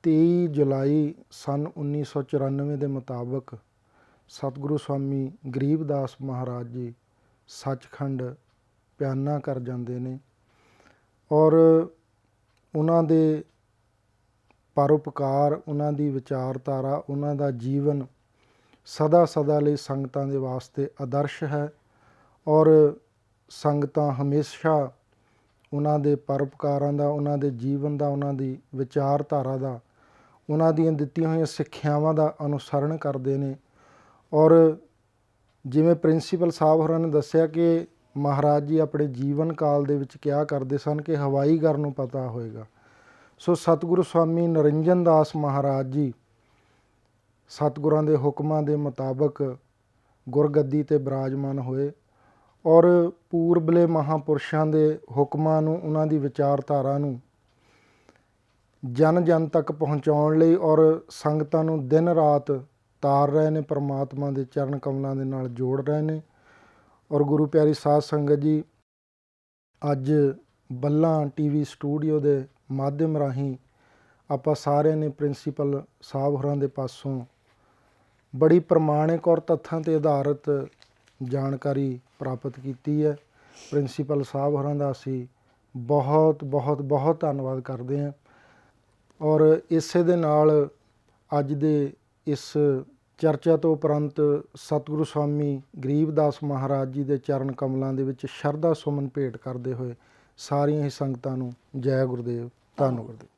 23 ਜੁਲਾਈ ਸੰਨ 1994 ਦੇ ਮੁਤਾਬਕ ਸਤਿਗੁਰੂ ਸਵਾਮੀ ਗਰੀਬਦਾਸ ਮਹਾਰਾਜ ਜੀ ਸੱਚਖੰਡ ਪਿਆਨਾ ਕਰ ਜਾਂਦੇ ਨੇ, ਔਰ ਉਹਨਾਂ ਦੇ ਪਰਉਪਕਾਰ, ਉਹਨਾਂ ਦੀ ਵਿਚਾਰਧਾਰਾ, ਉਹਨਾਂ ਦਾ ਜੀਵਨ ਸਦਾ ਲਈ ਸੰਗਤਾਂ ਦੇ ਵਾਸਤੇ ਆਦਰਸ਼ ਹੈ, ਔਰ ਸੰਗਤਾਂ ਹਮੇਸ਼ਾ ਉਹਨਾਂ ਦੇ ਪਰਉਪਕਾਰਾਂ ਦਾ, ਉਹਨਾਂ ਦੇ ਜੀਵਨ ਦਾ, ਉਹਨਾਂ ਦੀ ਵਿਚਾਰਧਾਰਾ ਦਾ, ਉਹਨਾਂ ਦੀਆਂ ਦਿੱਤੀਆਂ ਹੋਈਆਂ ਸਿੱਖਿਆਵਾਂ ਦਾ ਅਨੁਸਰਣ ਕਰਦੇ ਨੇ, ਔਰ ਜਿਵੇਂ ਪ੍ਰਿੰਸੀਪਲ ਸਾਹਿਬ ਹੋਰਾਂ ਨੇ ਦੱਸਿਆ ਕਿ ਮਹਾਰਾਜ ਜੀ ਆਪਣੇ ਜੀਵਨ ਕਾਲ ਦੇ ਵਿੱਚ ਕਿਹਾ ਕਰਦੇ ਸਨ ਕਿ ਹਵਾਈਗਰ ਨੂੰ ਪਤਾ ਹੋਏਗਾ। ਸੋ ਸਤਿਗੁਰੂ ਸਵਾਮੀ ਨਰਿੰਜਨ ਦਾਸ ਮਹਾਰਾਜ ਜੀ ਸਤਿਗੁਰਾਂ ਦੇ ਹੁਕਮਾਂ ਦੇ ਮੁਤਾਬਕ ਗੁਰਗੱਦੀ 'ਤੇ ਬਿਰਾਜਮਾਨ ਹੋਏ ਔਰ ਪੂਰਬਲੇ ਮਹਾਂਪੁਰਸ਼ਾਂ ਦੇ ਹੁਕਮਾਂ ਨੂੰ, ਉਹਨਾਂ ਦੀ ਵਿਚਾਰਧਾਰਾ ਨੂੰ ਜਨ ਜਨ ਤੱਕ ਪਹੁੰਚਾਉਣ ਲਈ ਔਰ ਸੰਗਤਾਂ ਨੂੰ ਦਿਨ ਰਾਤ ਤਾਰ ਰਹੇ ਨੇ, ਪਰਮਾਤਮਾ ਦੇ ਚਰਨ ਕਮਲਾਂ ਦੇ ਨਾਲ ਜੋੜ ਰਹੇ ਨੇ। ਔਰ ਗੁਰੂ ਪਿਆਰੀ ਸਾਧ ਸੰਗਤ ਜੀ, ਅੱਜ ਬੱਲਾਂ ਟੀਵੀ ਸਟੂਡੀਓ ਦੇ ਮਾਧਿਅਮ ਰਾਹੀਂ ਆਪਾਂ ਸਾਰਿਆਂ ਨੇ ਪ੍ਰਿੰਸੀਪਲ ਸਾਹਿਬ ਹੋਰਾਂ ਦੇ ਪਾਸੋਂ ਬੜੀ ਪ੍ਰਮਾਣਿਕ ਔਰ ਤੱਥਾਂ 'ਤੇ ਆਧਾਰਿਤ ਜਾਣਕਾਰੀ ਪ੍ਰਾਪਤ ਕੀਤੀ ਹੈ। ਪ੍ਰਿੰਸੀਪਲ ਸਾਹਿਬ ਹੋਰਾਂ ਦਾ ਅਸੀਂ ਬਹੁਤ ਬਹੁਤ ਬਹੁਤ ਧੰਨਵਾਦ ਕਰਦੇ ਹਾਂ। ਔਰ ਇਸੇ ਦੇ ਨਾਲ ਅੱਜ ਦੇ ਇਸ ਚਰਚਾ ਤੋਂ ਉਪਰੰਤ ਸਤਿਗੁਰੂ ਸਵਾਮੀ ਗਰੀਬਦਾਸ ਮਹਾਰਾਜ ਜੀ ਦੇ ਚਰਨ ਕਮਲਾਂ ਦੇ ਵਿੱਚ ਸ਼ਰਧਾ ਸੁਮਨ ਭੇਟ ਕਰਦੇ ਹੋਏ ਸਾਰੀਆਂ ਹੀ ਸੰਗਤਾਂ ਨੂੰ ਜੈ ਗੁਰਦੇਵ, ਧੰਨ ਗੁਰਦੇਵ।